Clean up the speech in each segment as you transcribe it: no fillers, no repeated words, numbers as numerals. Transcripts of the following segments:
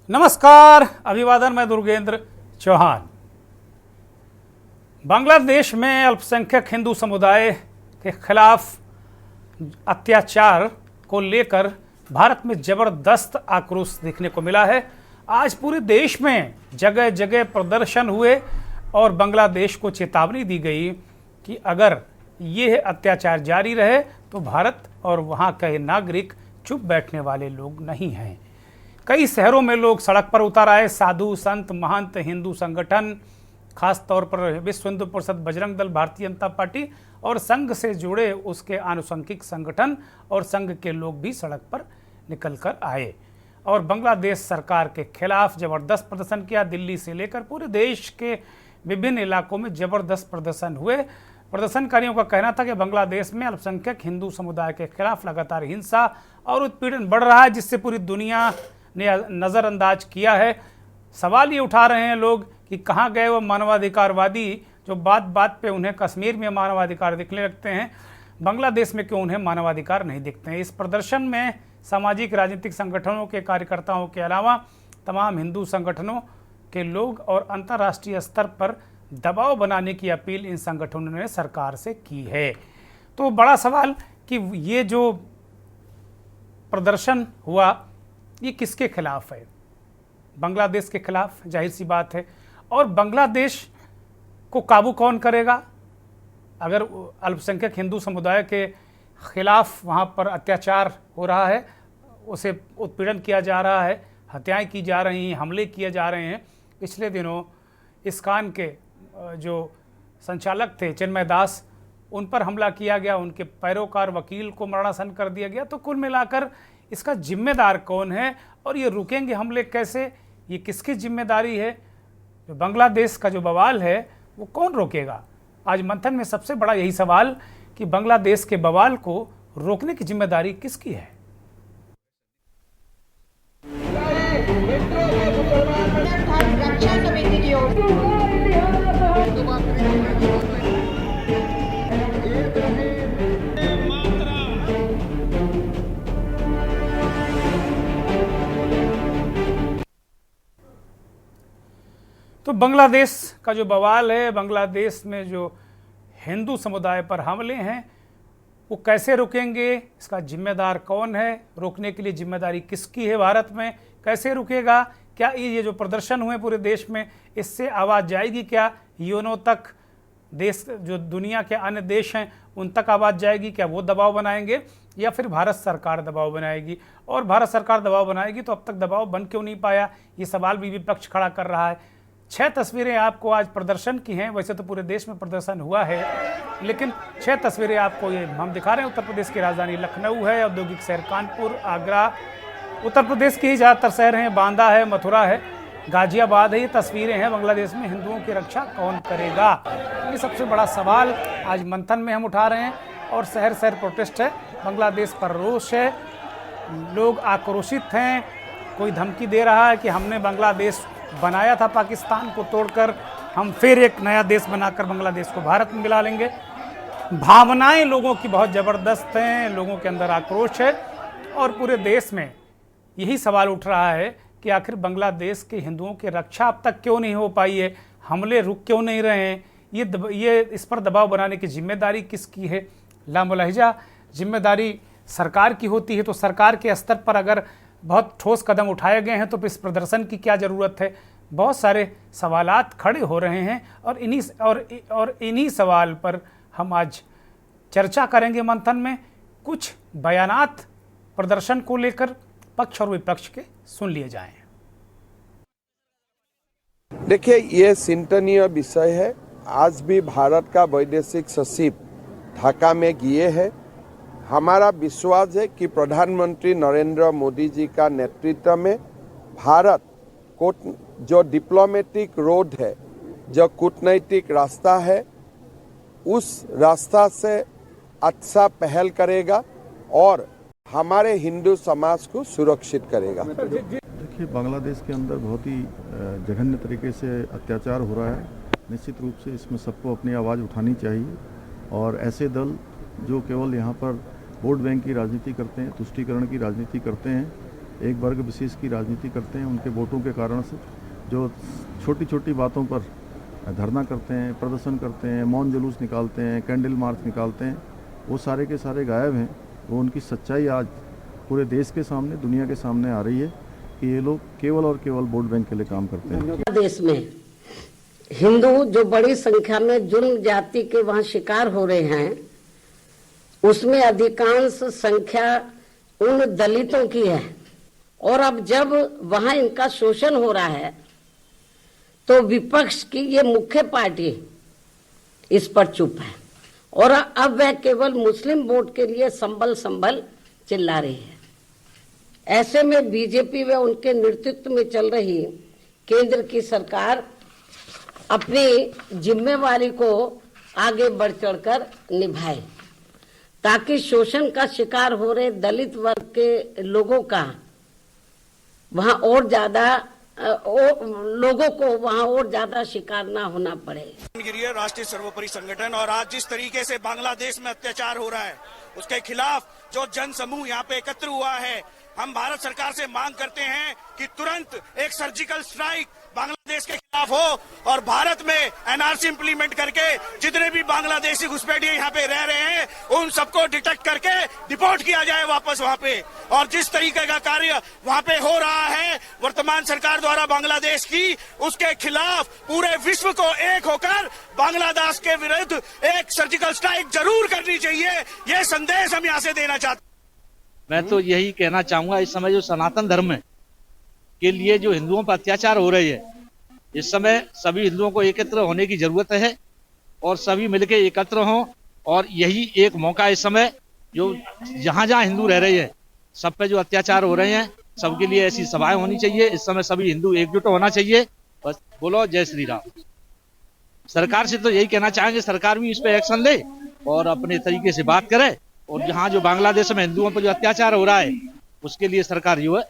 नमस्कार, अभिवादन। मैं दुर्गेंद्र चौहान। बांग्लादेश में अल्पसंख्यक हिंदू समुदाय के खिलाफ अत्याचार को लेकर भारत में जबरदस्त आक्रोश देखने को मिला है। आज पूरे देश में जगह जगह प्रदर्शन हुए और बांग्लादेश को चेतावनी दी गई कि अगर ये अत्याचार जारी रहे तो भारत और वहाँ के नागरिक चुप बैठने वाले लोग नहीं हैं। कई शहरों में लोग सड़क पर उतर आए। साधु संत महंत, हिंदू संगठन, खास तौर पर विश्व हिंदू परिषद, बजरंग दल, भारतीय जनता पार्टी और संघ से जुड़े उसके आनुषंगिक संगठन और संघ के लोग भी सड़क पर निकल कर आए और बांग्लादेश सरकार के खिलाफ जबरदस्त प्रदर्शन किया। दिल्ली से लेकर पूरे देश के विभिन्न इलाकों में जबरदस्त प्रदर्शन हुए। प्रदर्शनकारियों का कहना था कि बांग्लादेश में अल्पसंख्यक हिंदू समुदाय के खिलाफ लगातार हिंसा और उत्पीड़न बढ़ रहा है, जिससे पूरी दुनिया ने नज़रअंदाज किया है। सवाल ये उठा रहे हैं लोग कि कहाँ गए वो मानवाधिकारवादी जो बात बात पे उन्हें कश्मीर में मानवाधिकार दिखने लगते हैं, बांग्लादेश में क्यों उन्हें मानवाधिकार नहीं दिखते हैं। इस प्रदर्शन में सामाजिक राजनीतिक संगठनों के कार्यकर्ताओं के अलावा तमाम हिंदू संगठनों के लोग और अंतर्राष्ट्रीय स्तर पर दबाव बनाने की अपील इन संगठनों ने सरकार से की है। तो बड़ा सवाल कि ये जो प्रदर्शन हुआ ये किसके खिलाफ है? बांग्लादेश के खिलाफ, जाहिर सी बात है। और बांग्लादेश को काबू कौन करेगा? अगर अल्पसंख्यक हिंदू समुदाय के खिलाफ वहाँ पर अत्याचार हो रहा है, उसे उत्पीड़न किया जा रहा है, हत्याएं की जा रही हैं, हमले किए जा रहे हैं। पिछले दिनों इस्कान के जो संचालक थे चिन्मय दास, उन पर हमला किया गया, उनके पैरोकार वकील को मरणासन कर दिया गया। तो कुल मिलाकर इसका जिम्मेदार कौन है और ये रुकेंगे हमले कैसे? ये किसकी जिम्मेदारी है? जो बांग्लादेश का जो बवाल है वो कौन रोकेगा? आज मंथन में सबसे बड़ा यही सवाल कि बांग्लादेश के बवाल को रोकने की जिम्मेदारी किसकी है? रक्षा समिति की ओर तो बांग्लादेश का जो बवाल है, बांग्लादेश में जो हिंदू समुदाय पर हमले हैं वो कैसे रुकेंगे? इसका जिम्मेदार कौन है? रोकने के लिए जिम्मेदारी किसकी है? भारत में कैसे रुकेगा? क्या ये जो प्रदर्शन हुए पूरे देश में, इससे आवाज़ जाएगी क्या यूएनओ तक? देश जो दुनिया के अन्य देश हैं उन तक आवाज़ जाएगी क्या? वो दबाव बनाएंगे या फिर भारत सरकार दबाव बनाएगी? और भारत सरकार दबाव बनाएगी तो अब तक दबाव बन क्यों नहीं पाया, ये सवाल भी विपक्ष खड़ा कर रहा है। 6 तस्वीरें आपको आज प्रदर्शन की हैं। वैसे तो पूरे देश में प्रदर्शन हुआ है, लेकिन 6 तस्वीरें आपको ये हम दिखा रहे हैं। उत्तर प्रदेश की राजधानी लखनऊ है, औद्योगिक शहर कानपुर, आगरा, उत्तर प्रदेश के ही ज़्यादातर शहर हैं, बांदा है, मथुरा है, गाजियाबाद है। ये तस्वीरें हैं। बांग्लादेश में हिंदुओं की रक्षा कौन करेगा, ये सबसे बड़ा सवाल आज मंथन में हम उठा रहे हैं। और शहर शहर प्रोटेस्ट है, बांग्लादेश पर रोष है, लोग आक्रोशित हैं। कोई धमकी दे रहा है कि हमने बांग्लादेश बनाया था पाकिस्तान को तोड़कर, हम फिर एक नया देश बनाकर बांग्लादेश को भारत में मिला लेंगे। भावनाएं लोगों की बहुत ज़बरदस्त हैं, लोगों के अंदर आक्रोश है और पूरे देश में यही सवाल उठ रहा है कि आखिर बांग्लादेश के हिंदुओं की रक्षा अब तक क्यों नहीं हो पाई है? हमले रुक क्यों नहीं रहे हैं? ये इस पर दबाव बनाने की जिम्मेदारी किसकी है? लामुलहजा जिम्मेदारी सरकार की होती है। तो सरकार के स्तर पर अगर बहुत ठोस कदम उठाए गए हैं तो इस प्रदर्शन की क्या ज़रूरत है? बहुत सारे सवालात खड़े हो रहे हैं और इन्हीं सवाल पर हम आज चर्चा करेंगे मंथन में। कुछ बयानात प्रदर्शन को लेकर पक्ष और विपक्ष के सुन लिए जाएं। देखिए, ये चिंतनीय विषय है। आज भी भारत का वैदेशिक सचिव ढाका में गए हैं। हमारा विश्वास है कि प्रधानमंत्री नरेंद्र मोदी जी का नेतृत्व में भारत को जो डिप्लोमेटिक रोड है, जो कूटनैतिक रास्ता है, उस रास्ता से अच्छा पहल करेगा और हमारे हिंदू समाज को सुरक्षित करेगा। देखिए, बांग्लादेश के अंदर बहुत ही जघन्य तरीके से अत्याचार हो रहा है। निश्चित रूप से इसमें सबको अपनी आवाज़ उठानी चाहिए और ऐसे दल जो केवल यहाँ पर वोट बैंक की राजनीति करते हैं, तुष्टीकरण की राजनीति करते हैं, एक वर्ग विशेष की राजनीति करते हैं। उनके वोटों के कारण से जो छोटी छोटी बातों पर धरना करते हैं, प्रदर्शन करते हैं, मौन जुलूस निकालते हैं, कैंडल मार्च निकालते हैं, वो सारे के सारे गायब हैं। वो उनकी सच्चाई आज पूरे देश के सामने, दुनिया के सामने आ रही है कि ये लोग केवल और केवल वोट बैंक के लिए काम करते हैं। देश में हिंदू जो बड़ी संख्या में जुल्म जाति के वहां शिकार हो रहे हैं, उसमें अधिकांश संख्या उन दलितों की है। और अब जब वहां इनका शोषण हो रहा है तो विपक्ष की ये मुख्य पार्टी इस पर चुप है और अब वह केवल मुस्लिम वोट के लिए संभल चिल्ला रही है। ऐसे में बीजेपी व उनके नेतृत्व में चल रही केंद्र की सरकार अपनी जिम्मेवारी को आगे बढ़ चढ़कर निभाए ताकि शोषण का शिकार हो रहे दलित वर्ग के लोगों का वहां और ज्यादा लोगों को वहां और ज्यादा शिकार ना होना पड़े। राष्ट्रीय सर्वोपरि संगठन और आज जिस तरीके से बांग्लादेश में अत्याचार हो रहा है उसके खिलाफ जो जन समूह यहाँ पे एकत्र हुआ है, हम भारत सरकार से मांग करते हैं कि तुरंत एक सर्जिकल स्ट्राइक बांग्लादेश के खिलाफ हो और भारत में एनआरसी इंप्लीमेंट करके जितने भी बांग्लादेशी घुसपैठिए यहाँ पे रह रहे हैं उन सबको डिटेक्ट करके डिपोर्ट किया जाए वापस वहाँ पे। और जिस तरीके का कार्य वहाँ पे हो रहा है वर्तमान सरकार द्वारा बांग्लादेश की, उसके खिलाफ पूरे विश्व को एक होकर बांग्लादेश के विरुद्ध एक सर्जिकल स्ट्राइक जरूर करनी चाहिए। ये संदेश हम यहाँ से देना चाहते हैं। मैं तो यही कहना चाहूंगा, इस समय जो सनातन धर्म के लिए जो हिंदुओं पर अत्याचार हो रहे हैं, इस समय सभी हिंदुओं को एकत्र होने की जरूरत है और सभी मिलकर एकत्र हों। और यही एक मौका इस समय जो जहां जहां हिंदू रह रहे हैं सब पे जो अत्याचार हो रहे हैं, सबके लिए ऐसी सभाएं होनी चाहिए। इस समय सभी हिंदू एकजुट होना चाहिए। बस बोलो जय श्री राम। सरकार से तो यही कहना चाहेंगे, सरकार भी इस पे एक्शन ले और अपने तरीके से बात करे और जहाँ जो बांग्लादेश में हिंदुओं पर जो अत्याचार हो रहा है उसके लिए सरकार जो है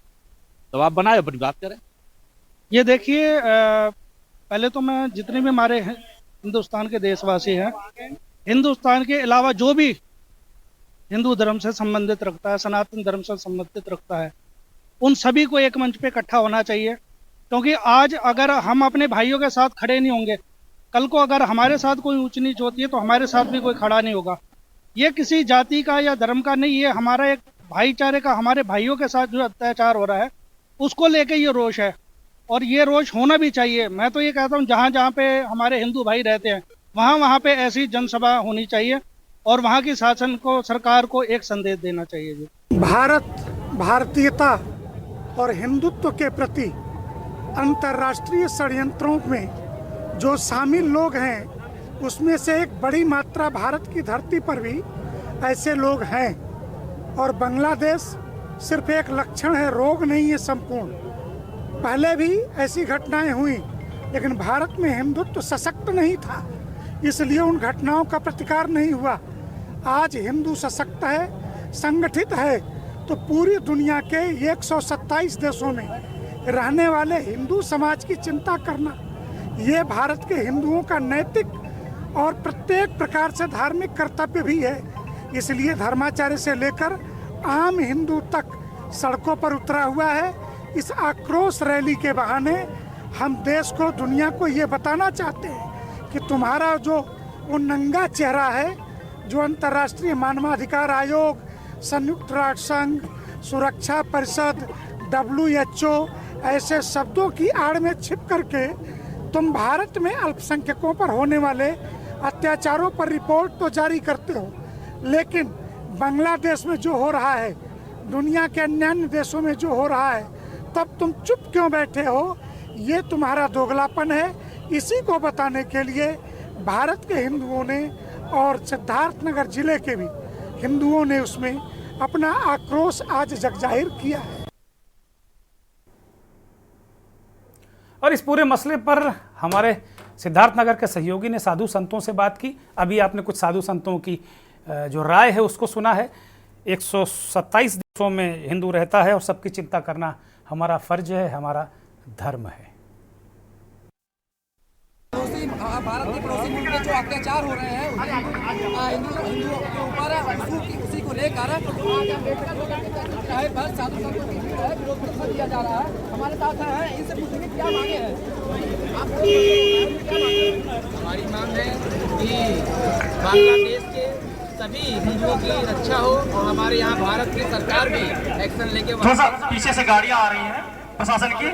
दबाव बनाए, अपनी बात करे। ये देखिए, पहले तो मैं जितने भी हमारे हिंदुस्तान के देशवासी हैं, हिंदुस्तान के अलावा जो भी हिंदू धर्म से संबंधित रखता है, सनातन धर्म से संबंधित रखता है, उन सभी को एक मंच पे इकट्ठा होना चाहिए। क्योंकि आज अगर हम अपने भाइयों के साथ खड़े नहीं होंगे, कल को अगर हमारे साथ कोई ऊंच नीच होती है तो हमारे साथ भी कोई खड़ा नहीं होगा। ये किसी जाति का या धर्म का नहीं, ये हमारा एक भाईचारे का, हमारे भाइयों के साथ जो अत्याचार हो रहा है उसको लेके ये रोष है और ये रोष होना भी चाहिए। मैं तो ये कहता हूँ जहाँ जहाँ पे हमारे हिंदू भाई रहते हैं वहाँ पे ऐसी जनसभा होनी चाहिए और वहाँ की शासन को, सरकार को एक संदेश देना चाहिए। जी, भारतीयता और हिंदुत्व के प्रति अंतर्राष्ट्रीय षड्यंत्रों में जो शामिल लोग हैं उसमें से एक बड़ी मात्रा भारत की धरती पर भी ऐसे लोग हैं और बांग्लादेश सिर्फ एक लक्षण है, रोग नहीं है संपूर्ण। पहले भी ऐसी घटनाएं हुई लेकिन भारत में हिंदुत्व सशक्त नहीं था, इसलिए उन घटनाओं का प्रतिकार नहीं हुआ। आज हिंदू सशक्त है, संगठित है, तो पूरी दुनिया के 127 देशों में रहने वाले हिंदू समाज की चिंता करना ये भारत के हिंदुओं का नैतिक और प्रत्येक प्रकार से धार्मिक कर्तव्य भी है। इसलिए धर्माचार्य से लेकर आम हिंदू तक सड़कों पर उतरा हुआ है। इस आक्रोश रैली के बहाने हम देश को, दुनिया को ये बताना चाहते हैं कि तुम्हारा जो वो नंगा चेहरा है, जो अंतर्राष्ट्रीय मानवाधिकार आयोग, संयुक्त राष्ट्र संघ, सुरक्षा परिषद, WHO ऐसे शब्दों की आड़ में छिप करके तुम भारत में अल्पसंख्यकों पर होने वाले अत्याचारों पर रिपोर्ट तो जारी करते हो, लेकिन बांग्लादेश में जो हो रहा है, दुनिया के अन्य देशों में जो हो रहा है, तब तुम चुप क्यों बैठे हो? ये तुम्हारा दोगलापन है। इसी को बताने के लिए भारत के हिंदुओं ने और सिद्धार्थनगर जिले के भी हिंदुओं ने उसमें अपना आक्रोश आज जगजाहिर किया है। और इस पूरे मसले पर हमारे सिद्धार्थनगर के सहयोगी ने साधु संतों से बात की। अभी आपने कुछ साधु संतों की जो राय है उसको सुना है। 127 देशों में हिंदू रहता है और सबकी चिंता करना हमारा फर्ज है, हमारा धर्म है। भारत के पड़ोसी मुल्क में जो अत्याचार हो रहे हैं हिंदुओं के ऊपर, उसी को लेकर बस साधु संतों की भीड़ है, विरोध प्रदर्शन किया जा रहा है। हमारे साथ है, इनसे पूछेंगे क्या मांगे हैं आप लोग, क्या मांगे? हमारी मांग है कि बांग्लादेश के सभी हिंदुओं की रक्षा हो और हमारे यहाँ भारत की सरकार भी एक्शन लेके पीछे से गाड़ियाँ आ रही हैं प्रशासन की,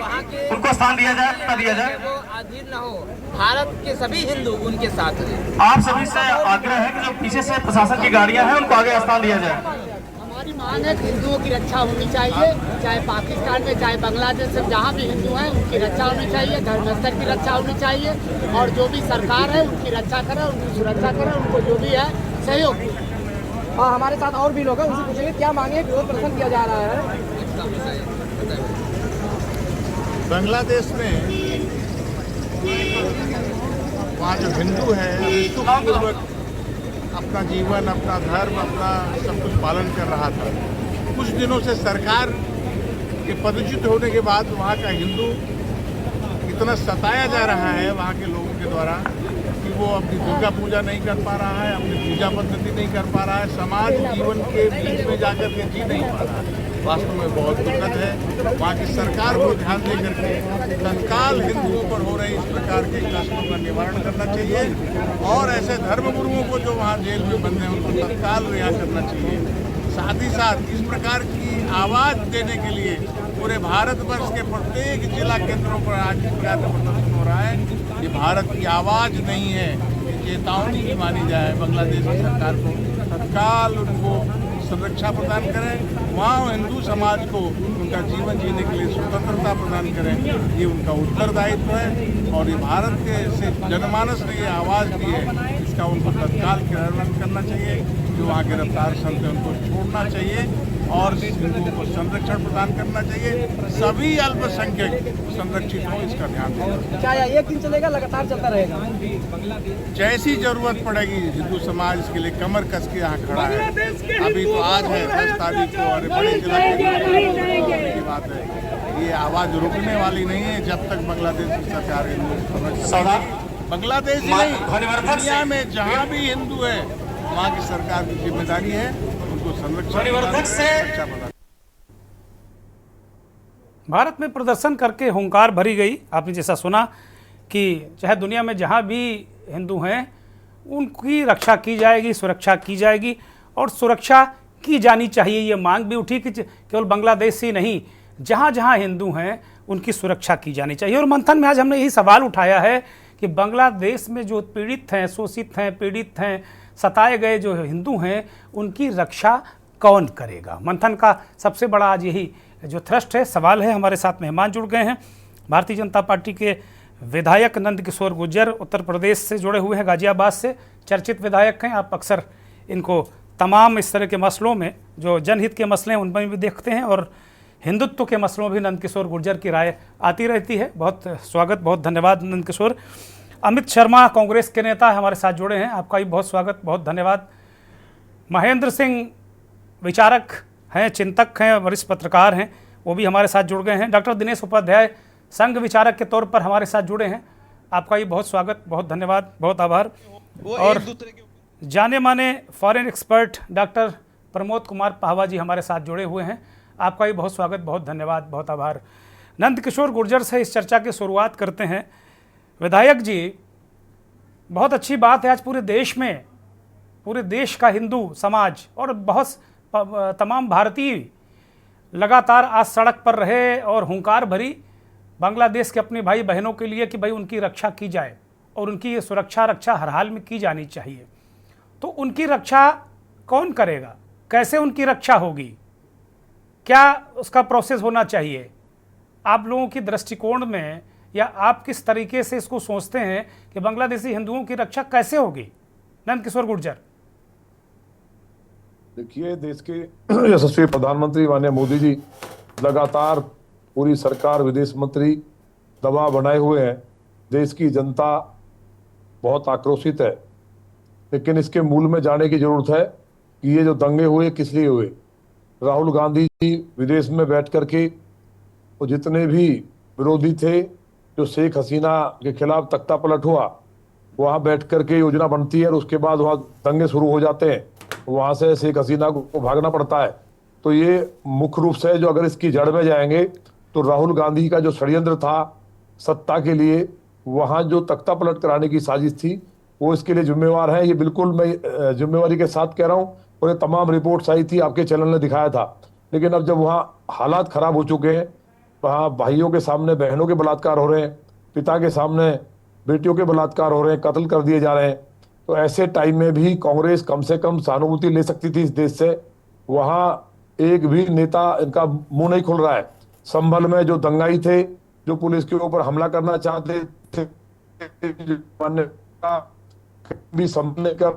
उनको स्थान दिया जाए, न दिया जाए, वो अधीर न हो। भारत के सभी हिंदू उनके साथ हैं। आप सभी से आग्रह है कि जो पीछे से प्रशासन की गाड़ियाँ हैं उनको आगे स्थान दिया जाए। हमारी मांग है कि हिंदुओं की रक्षा होनी चाहिए, चाहे पाकिस्तान में चाहे बांग्लादेश में, जहाँ भी हिंदू हैं उनकी रक्षा होनी चाहिए, धर्म स्तर की रक्षा होनी चाहिए और जो भी सरकार है उनकी रक्षा करे, उनकी सुरक्षा करे, उनको जो भी है सहयोग। हाँ, हमारे साथ और भी लोग हैं, उनसे पूछेंगे क्या मांगे, विरोध प्रदर्शन किया जा रहा है। बांग्लादेश में वहाँ जो हिंदू है सुखपूर्वक अपना जीवन, अपना धर्म, अपना सब कुछ पालन कर रहा था। कुछ दिनों से सरकार के पदच्युत होने के बाद वहाँ का हिंदू इतना सताया जा रहा है वहाँ के लोगों के द्वारा कि वो अपनी दुर्गा पूजा नहीं कर पा रहा है, अपनी पूजा पद्धति नहीं कर पा रहा है, समाज जीवन के बीच में जाकर के जी नहीं पा रहा है। वास्तव में बहुत दुखद है। वहाँ की सरकार को ध्यान दे करके तत्काल हिंदुओं पर हो रहे इस प्रकार के कष्टों का निवारण करना चाहिए और ऐसे धर्मगुरुओं को जो वहाँ जेल में बंद हैं उनको तत्काल रिहा करना चाहिए। साथ ही साथ इस प्रकार की आवाज़ देने के लिए पूरे भारतवर्ष के प्रत्येक जिला केंद्रों पर आज इस प्रकार का प्रदर्शन हो रहा है। ये भारत की आवाज़ नहीं है, ये चेतावनी की मानी जाए। बांग्लादेश की सरकार को तत्काल उनको संरक्षा प्रदान करें, वहाँ हिंदू समाज को उनका जीवन जीने के लिए स्वतंत्रता प्रदान करें, ये उनका उत्तरदायित्व है। और ये भारत के से जनमानस ने ये आवाज़ दी है, इसका उनको तत्काल क्रियान्वयन करना चाहिए। जो वहाँ गिरफ्तार संत हैं उनको छोड़ना चाहिए और हिंदुओं को संरक्षण प्रदान करना चाहिए। सभी अल्पसंख्यक संरक्षित हों, इसका ध्यान दें। क्या एक दिन चलेगा, लगातार चलता रहेगा? जैसी जरूरत पड़ेगी हिंदू समाज इसके लिए कमर कस के यहाँ खड़ा है। अभी तो आज है 10 तारीख को और बड़े जिला की बात है। ये आवाज़ रुकने वाली नहीं है जब तक बांग्लादेश की सरकार बांग्लादेश नहीं, दुनिया में जहाँ भी हिंदू है वहाँ की सरकार की जिम्मेदारी है उनको संरक्षण। भारत में प्रदर्शन करके हुंकार भरी गई। आपने जैसा सुना कि चाहे दुनिया में जहाँ भी हिंदू हैं उनकी रक्षा की जाएगी, सुरक्षा की जाएगी और सुरक्षा की जानी चाहिए। ये मांग भी उठी कि केवल बांग्लादेश ही नहीं, जहाँ जहाँ हिंदू हैं उनकी सुरक्षा की जानी चाहिए। और मंथन में आज हमने यही सवाल उठाया है कि बांग्लादेश में जो पीड़ित हैं, शोषित हैं, पीड़ित हैं, सताए गए जो हिंदू हैं, उनकी रक्षा कौन करेगा। मंथन का सबसे बड़ा आज यही जो थ्रस्ट है, सवाल है। हमारे साथ मेहमान जुड़ गए हैं। भारतीय जनता पार्टी के विधायक नंद किशोर गुर्जर उत्तर प्रदेश से जुड़े हुए हैं, गाजियाबाद से चर्चित विधायक हैं। आप अक्सर इनको तमाम इस तरह के मसलों में, जो जनहित के मसले हैं उनमें भी देखते हैं और हिंदुत्व के मसलों में भी नंद किशोर गुर्जर की राय आती रहती है। बहुत स्वागत, बहुत धन्यवाद नंद किशोर। अमित शर्मा कांग्रेस के नेता हमारे साथ जुड़े हैं, आपका भी बहुत स्वागत, बहुत धन्यवाद। महेंद्र सिंह विचारक हैं, चिंतक हैं, वरिष्ठ पत्रकार हैं, वो भी हमारे साथ जुड़ गए हैं। डॉक्टर दिनेश उपाध्याय संघ विचारक के तौर पर हमारे साथ जुड़े हैं, आपका भी बहुत स्वागत, बहुत धन्यवाद, बहुत आभार। और जाने माने foreign expert doctor Pramod Kumar Pahwa ji हमारे साथ जुड़े हुए हैं, आपका भी बहुत स्वागत, बहुत धन्यवाद, बहुत आभार। नंद किशोर गुर्जर से इस चर्चा की शुरुआत करते हैं। विधायक जी, बहुत अच्छी बात है, आज पूरे देश में, पूरे देश का हिंदू समाज और बहुत तमाम भारतीय लगातार आज सड़क पर रहे और हुंकार भरी बांग्लादेश के अपने भाई बहनों के लिए कि भाई उनकी रक्षा की जाए और उनकी ये सुरक्षा रक्षा हर हाल में की जानी चाहिए। तो उनकी रक्षा कौन करेगा, कैसे उनकी रक्षा होगी, क्या उसका प्रोसेस होना चाहिए, आप लोगों की दृष्टिकोण में, या आप किस तरीके से इसको सोचते हैं कि बांग्लादेशी हिंदुओं की रक्षा कैसे होगी? नंद किशोर गुर्जर। देखिए, देश के यशस्वी प्रधानमंत्री माननीय मोदी जी लगातार पूरी सरकार, विदेश मंत्री दबाव बनाए हुए हैं। देश की जनता बहुत आक्रोशित है, लेकिन इसके मूल में जाने की जरूरत है कि ये जो दंगे हुए किस लिए हुए। राहुल गांधी जी विदेश में बैठ करके वो जितने भी विरोधी थे, जो शेख हसीना के खिलाफ तख्ता पलट हुआ, वहाँ बैठ करके योजना बनती है और उसके बाद वहाँ दंगे शुरू हो जाते हैं। वहां से शेख हसीना को भागना पड़ता है। तो ये मुख्य रूप से जो अगर इसकी जड़ में जाएंगे तो राहुल गांधी का जो षड्यंत्र था सत्ता के लिए, वहां जो तख्ता पलट कराने की साजिश थी, वो इसके लिए जिम्मेवार है। ये बिल्कुल मैं जिम्मेवारी के साथ कह रहा हूँ, और ये तमाम रिपोर्ट्स आई थी, आपके चैनल ने दिखाया था। लेकिन अब जब वहाँ हालात खराब हो चुके हैं, वहाँ भाइयों के सामने बहनों के बलात्कार हो रहे हैं, पिता के सामने बेटियों के बलात्कार हो रहे हैं, कत्ल कर दिए जा रहे हैं, तो ऐसे टाइम में भी कांग्रेस कम से कम सहानुभूति ले सकती थी इस देश से। वहाँ एक भी नेता इनका मुंह नहीं खुल रहा है। संभल में जो दंगाई थे, जो पुलिस के ऊपर हमला करना चाहते थे, भी संभल कर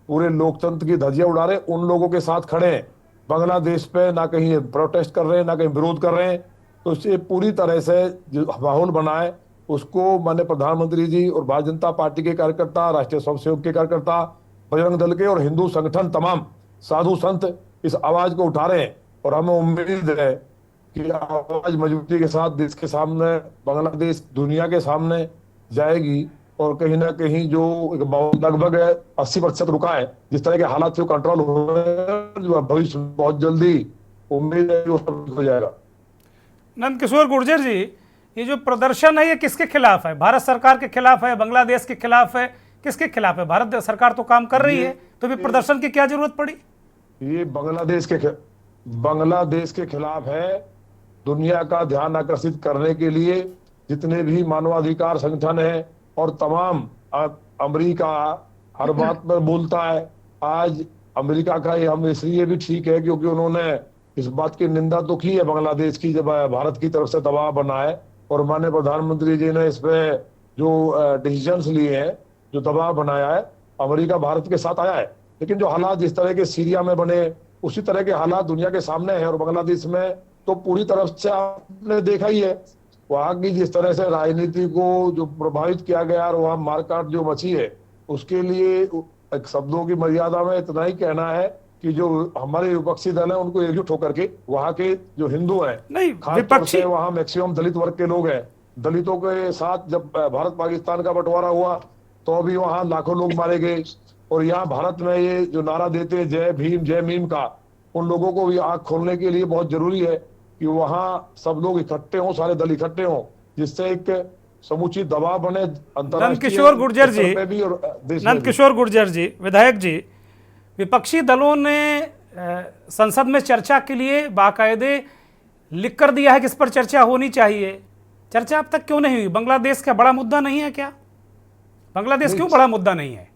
पूरे लोकतंत्र की धज्जियां उड़ा रहे, उन लोगों के साथ खड़े हैं। बांग्लादेश पे ना कहीं प्रोटेस्ट कर रहे हैं, ना कहीं विरोध कर रहे हैं। तो इससे पूरी तरह से जो माहौल बना है, उसको माननीय प्रधानमंत्री जी और भारतीय जनता पार्टी के कार्यकर्ता, राष्ट्रीय स्वयंसेवक के कार्यकर्ता, बजरंग दल के और हिंदू संगठन तमाम साधु संत इस आवाज को उठा रहे हैं। और हमें उम्मीद है कि आवाज मजबूती के साथ देश के सामने, बांग्लादेश दुनिया के सामने जाएगी, और कहीं ना कहीं जो लगभग 80% रुका है, जिस तरह के हालात से कंट्रोल हो रहे हैं, जो भविष्य बहुत जल्दी उम्मीद है कि वो सब हो जाएगा। नंदकिशोर गुर्जर जी, ये जो प्रदर्शन है ये किसके खिलाफ है? भारत सरकार के खिलाफ है, बांग्लादेश के खिलाफ है, किसके खिलाफ है? भारत सरकार तो काम कर रही है, तो भी प्रदर्शन की क्या जरूरत पड़ी? ये बांग्लादेश के खिलाफ है। दुनिया का ध्यान आकर्षित करने के लिए जितने भी मानवाधिकार संगठन है और तमाम, अमेरिका हर बात पर बोलता है। आज अमेरिका का हम इसलिए भी ठीक है क्योंकि उन्होंने इस बात की निंदा तो की है बांग्लादेश की, जब भारत की तरफ से दबाव बना है, और माननीय प्रधानमंत्री जी ने इस पे जो डिसीजंस लिए हैं, जो दबाव बनाया है, अमेरिका भारत के साथ आया है। लेकिन जो हालात जिस तरह के सीरिया में बने, उसी तरह के हालात दुनिया के सामने हैं। और बांग्लादेश में तो पूरी तरफ से आपने देखा ही है, वहां की जिस तरह से राजनीति को जो प्रभावित किया गया और वहां मारकाट जो मची है, उसके लिए एक शब्दों की मर्यादा में इतना ही कहना है कि जो हमारे विपक्षी दल है उनको एकजुट होकर के वहां के जो हिंदू हैं, नहीं विपक्षी, वहां मैक्सिमम दलित वर्ग के लोग हैं, दलितों के साथ जब भारत पाकिस्तान का बंटवारा हुआ तो भी वहां लाखों लोग मारे गए। और यहाँ भारत में ये जो नारा देते हैं जय भीम जय मीम का, उन लोगों को भी आंख खोलने के लिए बहुत जरूरी है कि वहाँ सब लोग इकट्ठे हों, सारे दल इकट्ठे हों, जिससे एक समुचित दबाव बने अंतर्राष्ट्रीय। नंदकिशोर गुर्जर जी, विधायक जी, विपक्षी दलों ने संसद में चर्चा के लिए बाकायदे लिख कर दिया है कि इस पर चर्चा होनी चाहिए। चर्चा अब तक क्यों नहीं हुई? बांग्लादेश का बड़ा मुद्दा नहीं है क्या? बांग्लादेश क्यों बड़ा मुद्दा नहीं है?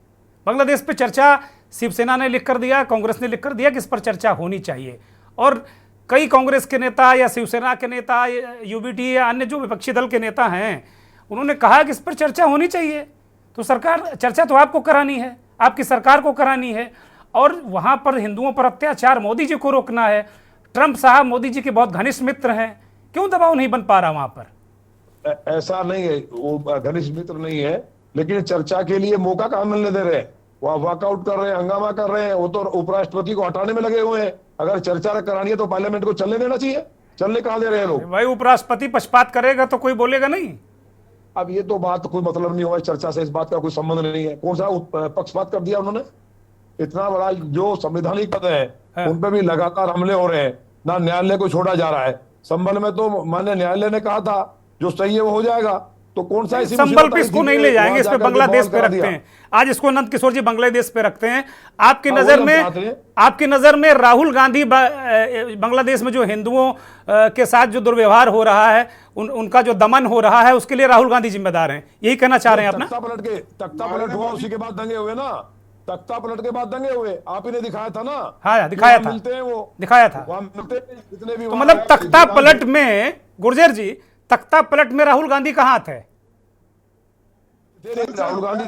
बांग्लादेश पे चर्चा शिवसेना ने लिख कर दिया, कांग्रेस ने लिख कर दिया कि इस पर चर्चा होनी चाहिए, और कई कांग्रेस के नेता या शिवसेना के नेता, यूबीटी या अन्य जो विपक्षी दल के नेता हैं, उन्होंने कहा कि इस पर चर्चा होनी चाहिए। तो सरकार, चर्चा तो आपको करानी है, आपकी सरकार को करानी है, और वहां पर हिंदुओं पर अत्याचार मोदी जी को रोकना है। ट्रंप साहब मोदी जी के बहुत घनिष्ठ मित्र हैं, क्यों दबाव नहीं बन पा रहा वहां पर? ऐसा नहीं है, वो घनिष्ठ मित्र नहीं है, लेकिन चर्चा के लिए मौका कहाँ मिलने दे रहे हैं? वह वॉकआउट कर रहे हैं, हंगामा कर रहे हैं, वो तो उपराष्ट्रपति को हटाने में लगे हुए हैं। अगर चर्चा करानी है तो पार्लियामेंट को चलने देना चाहिए, चलने कहाँ दे रहे हैं लोग? भाई उपराष्ट्रपति पक्षपात करेगा तो कोई बोलेगा नहीं। अब ये तो बात कोई मतलब नहीं हुआ, चर्चा से इस बात का कोई संबंध नहीं है। कौन सा पक्षपात कर दिया उन्होंने? इतना बड़ा जो संवैधानिक पद है उन पर भी लगातार हमले हो रहे हैं, ना न्यायालय को छोड़ा जा रहा है। संभल में तो माननीय न्यायालय ने कहा था जो सही है वो हो जाएगा, तो कौन सा संभल पे इसको नहीं ले जाएंगे, इस पे बांग्लादेश पे रखते हैं। आज इसको नंदकिशोर जी बांग्लादेश पे रखते हैं। आपकी नजर में राहुल गांधी बांग्लादेश में जो हिंदुओं के साथ जो दुर्व्यवहार हो रहा है, उनका जो दमन हो रहा है, उसके लिए राहुल गांधी जिम्मेदार हैं, यही कहना चाह रहे हैं अपना? तख्ता पलट हुआ, उसी के बाद दंगे हुए ना, तख्ता पलट के बाद दंगे हुए, आप ही ने दिखाया था ना। हाँ, दिखाया था, मिलते हैं वो, दिखाया था। जितने भी तो मतलब तख्ता पलट में, गुर्जर जी, तख्ता पलट में राहुल गांधी का हाथ है? राहुल गांधी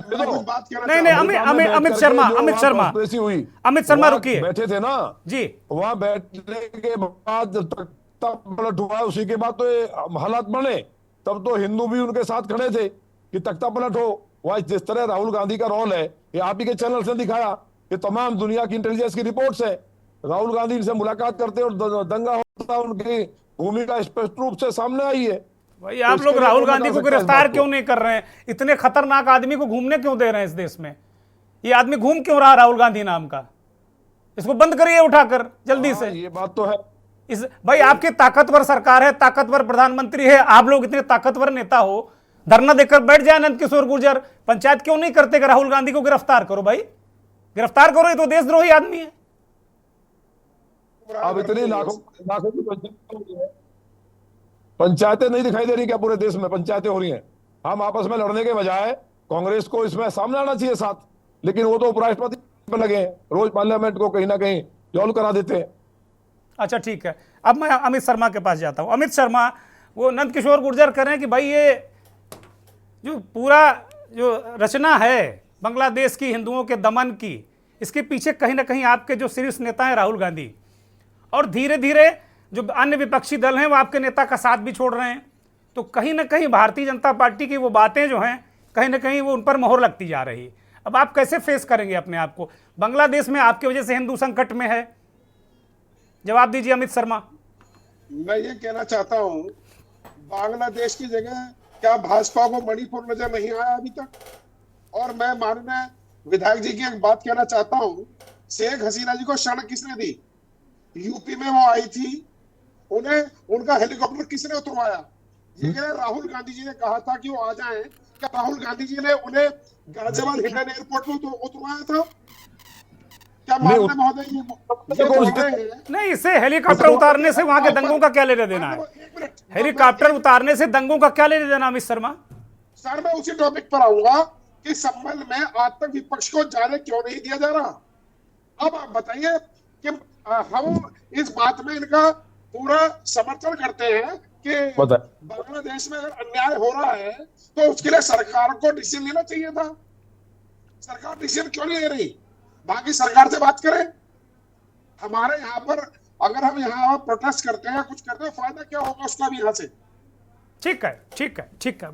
नहीं, अमित शर्मा रुकिए, बैठे थे ना जी, वहां बैठने के बाद जब तख्ता पलट हुआ, उसी के बाद तो हालात बने, तब तो हिंदू भी उनके साथ खड़े थे कि तख्ता पलट हो। वह जिस तरह राहुल गांधी का रोल है, ये आप ही के चैनल से दिखाया, ये तमाम दुनिया की इंटेलिजेंस की रिपोर्ट्स है। राहुल गांधी से मुलाकात करते और दंगा होता, उनकी भूमिका स्पष्ट रूप से सामने आई है। भाई आप लोग राहुल गांधी को गिरफ्तार क्यों नहीं कर रहे हैं? इतने खतरनाक आदमी को घूमने क्यों दे रहे हैं इस देश में? ये आदमी घूम क्यों रहा राहुल गांधी नाम का? इसको बंद करिए उठाकर जल्दी से। ये बात तो है। इस भाई आपकी ताकतवर सरकार है, ताकतवर प्रधानमंत्री है, आप लोग इतने ताकतवर नेता हो, धरना देकर बैठ जाए नंद किशोर गुर्जर। पंचायत क्यों नहीं करते कि राहुल गांधी को गिरफ्तार करो भाई, गिरफ्तार करो, ये तो देशद्रोही आदमी है। अब इतनी लाखों की पंचायतें नहीं दिखाई दे रही क्या? पूरे देश में पंचायतें हो रही हैं। हम आपस में लड़ने के बजाय कांग्रेस को इसमें सामने आना चाहिए साथ, लेकिन वो तो उपराष्ट्रपति पे लगे हैं, रोज पार्लियामेंट को कहीं ना कहीं जॉल्व करा देते हैं। अच्छा ठीक है, अब मैं अमित शर्मा के पास जाता हूं। अमित शर्मा, वो नंद किशोर गुर्जर कह रहे हैं कि भाई ये जो पूरा जो रचना है बांग्लादेश की हिंदुओं के दमन की, इसके पीछे कहीं ना कहीं आपके जो शीर्ष नेता हैं राहुल गांधी, और धीरे धीरे जो अन्य विपक्षी दल हैं वो आपके नेता का साथ भी छोड़ रहे हैं। तो कहीं ना कहीं भारतीय जनता पार्टी की वो बातें जो हैं कहीं ना कहीं वो उन पर मोहर लगती जा रही है। अब आप कैसे फेस करेंगे अपने आप को? बांग्लादेश में आपकी वजह से हिंदू संकट में है, जवाब दीजिए अमित शर्मा। मैं ये कहना चाहता हूँ, बांग्लादेश की जगह क्या भाजपा को मणिपुर नजर नहीं आया अभी तक? और मैं माननीय विधायक जी की एक बात कहना चाहता हूँ, शेख हसीना जी को शरण किसने दी? यूपी में वो आई थी, उन्हें उनका हेलीकॉप्टर किसने उतरवाया? ये राहुल गांधी जी ने कहा था कि वो आ जाएं। क्या राहुल गांधी जी ने उन्हें गाजियाबाद हिंडन एयरपोर्ट में उतरवाया था? क्या माननीय महोदय नहीं, इसे हेलीकॉप्टर उतारने से वहां के दंगों का क्या लेना देना है? हेलीकॉप्टर उतारने से दंगों का क्या लेना देना अमित शर्मा? सर मैं उसी टॉपिक पर आऊंगा कि संबंध में आज तक विपक्ष को जाने क्यों नहीं दिया जा रहा। अब आप बताइए कि हम इस बात में इनका पूरा समर्थन करते हैं कि बांग्लादेश में अगर अन्याय हो रहा है तो उसके लिए सरकार को डिसीजन लेना चाहिए था। सरकार डिसीजन क्यों नहीं ले रही? बाकी सरकार से बात करें। हमारे यहाँ पर अगर हम यहाँ प्रोटेस्ट करते हैं, कुछ करते हैं, फायदा क्या होगा उसका भी यहाँ से? ठीक है, ठीक है, ठीक है।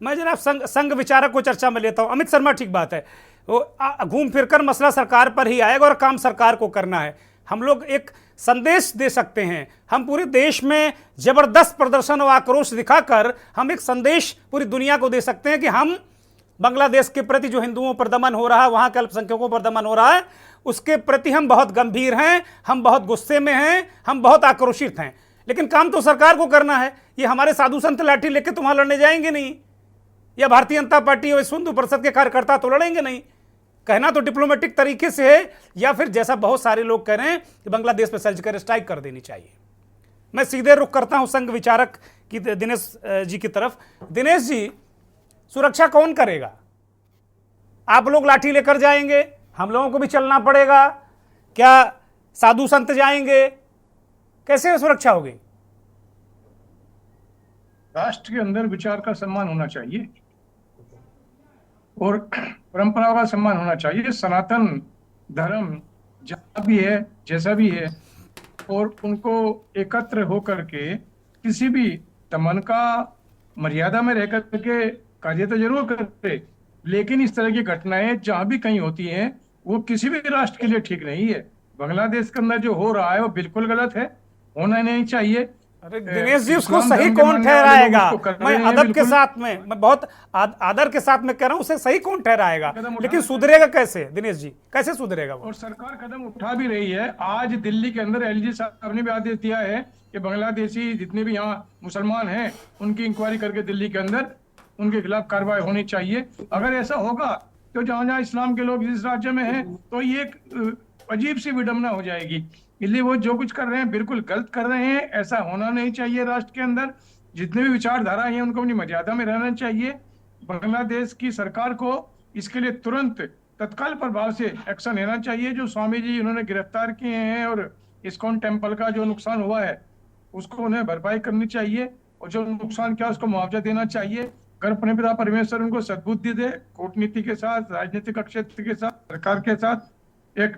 मैं जरा संघ विचारक को चर्चा में लेता हूं। अमित शर्मा, ठीक बात है, वो घूम फिरकर मसला सरकार पर ही आएगा और काम सरकार को करना है। हम लोग एक संदेश दे सकते हैं, हम पूरे देश में जबरदस्त प्रदर्शन और आक्रोश दिखाकर हम एक संदेश पूरी दुनिया को दे सकते हैं कि हम बांग्लादेश के प्रति जो हिंदुओं पर दमन हो रहा है, वहां के अल्पसंख्यकों पर दमन हो रहा है, उसके प्रति हम बहुत गंभीर हैं, हम बहुत गुस्से में हैं, हम बहुत आक्रोशित हैं। लेकिन काम तो सरकार को करना है। ये हमारे साधु संत लाठी लेके तो वहां लड़ने जाएंगे नहीं, या भारतीय जनता पार्टी और विश्व हिंदू परिषद के कार्यकर्ता तो लड़ेंगे नहीं। कहना तो डिप्लोमेटिक तरीके से है, या फिर जैसा बहुत सारे लोग कह रहे हैं कि बांग्लादेश पर सर्जिकल स्ट्राइक कर देनी चाहिए। मैं सीधे रुख करता हूं संघ विचारक की दिनेश जी की तरफ। दिनेश जी, सुरक्षा कौन करेगा? आप लोग लाठी लेकर जाएंगे, हम लोगों को भी चलना पड़ेगा, क्या साधु संत जाएंगे, कैसे सुरक्षा होगी? राष्ट्र के अंदर विचार का सम्मान होना चाहिए और परंपरा का सम्मान होना चाहिए। सनातन धर्म जहाँ भी है, जैसा भी है, और उनको एकत्र होकर के किसी भी दमन का मर्यादा में रहकर के कार्य तो जरूर करते, लेकिन इस तरह की घटनाएं जहां भी कहीं होती हैं वो किसी भी राष्ट्र के लिए ठीक नहीं है। बांग्लादेश के अंदर जो हो रहा है वो बिल्कुल गलत है, होना नहीं चाहिए। अरे दिनेश जी, उसको सही कौन ठहराएगा? मैं अदब के साथ में, मैं बहुत आदर के साथ में कह रहा हूं, उसे सही कौन ठहराएगा? लेकिन सुधरेगा कैसे दिनेश जी, कैसे सुधरेगा वो? और सरकार कदम उठा भी रही है। आज दिल्ली के अंदर एलजी साहब ने भी आदेश दिया है कि बांग्लादेशी जितने भी यहाँ मुसलमान हैं उनकी इंक्वायरी करके दिल्ली के अंदर उनके खिलाफ कार्रवाई होनी चाहिए। अगर ऐसा होगा तो जहाँ जहाँ इस्लाम के लोग जिस राज्य में हैं तो ये एक अजीब सी विडंबना हो जाएगी। इसलिए वो जो कुछ कर रहे हैं बिल्कुल गलत कर रहे हैं, ऐसा होना नहीं चाहिए। राष्ट्र के अंदर जितने भी विचारधारा हैं उनको अपनी मर्यादा में रहना चाहिए। बांग्लादेश की सरकार को इसके लिए तुरंत तत्काल प्रभाव से एक्शन लेना चाहिए। जो स्वामी जी उन्होंने गिरफ्तार किए हैं और इस्कॉन टेम्पल का जो नुकसान हुआ है उसको उन्हें भरपाई करनी चाहिए, और जो नुकसान किया उसको मुआवजा देना चाहिए। अगर अपने पिता परमेश्वर उनको सद्बुद्धि दे, कूटनीति के साथ, राजनीतिक क्षेत्र के साथ, सरकार के साथ एक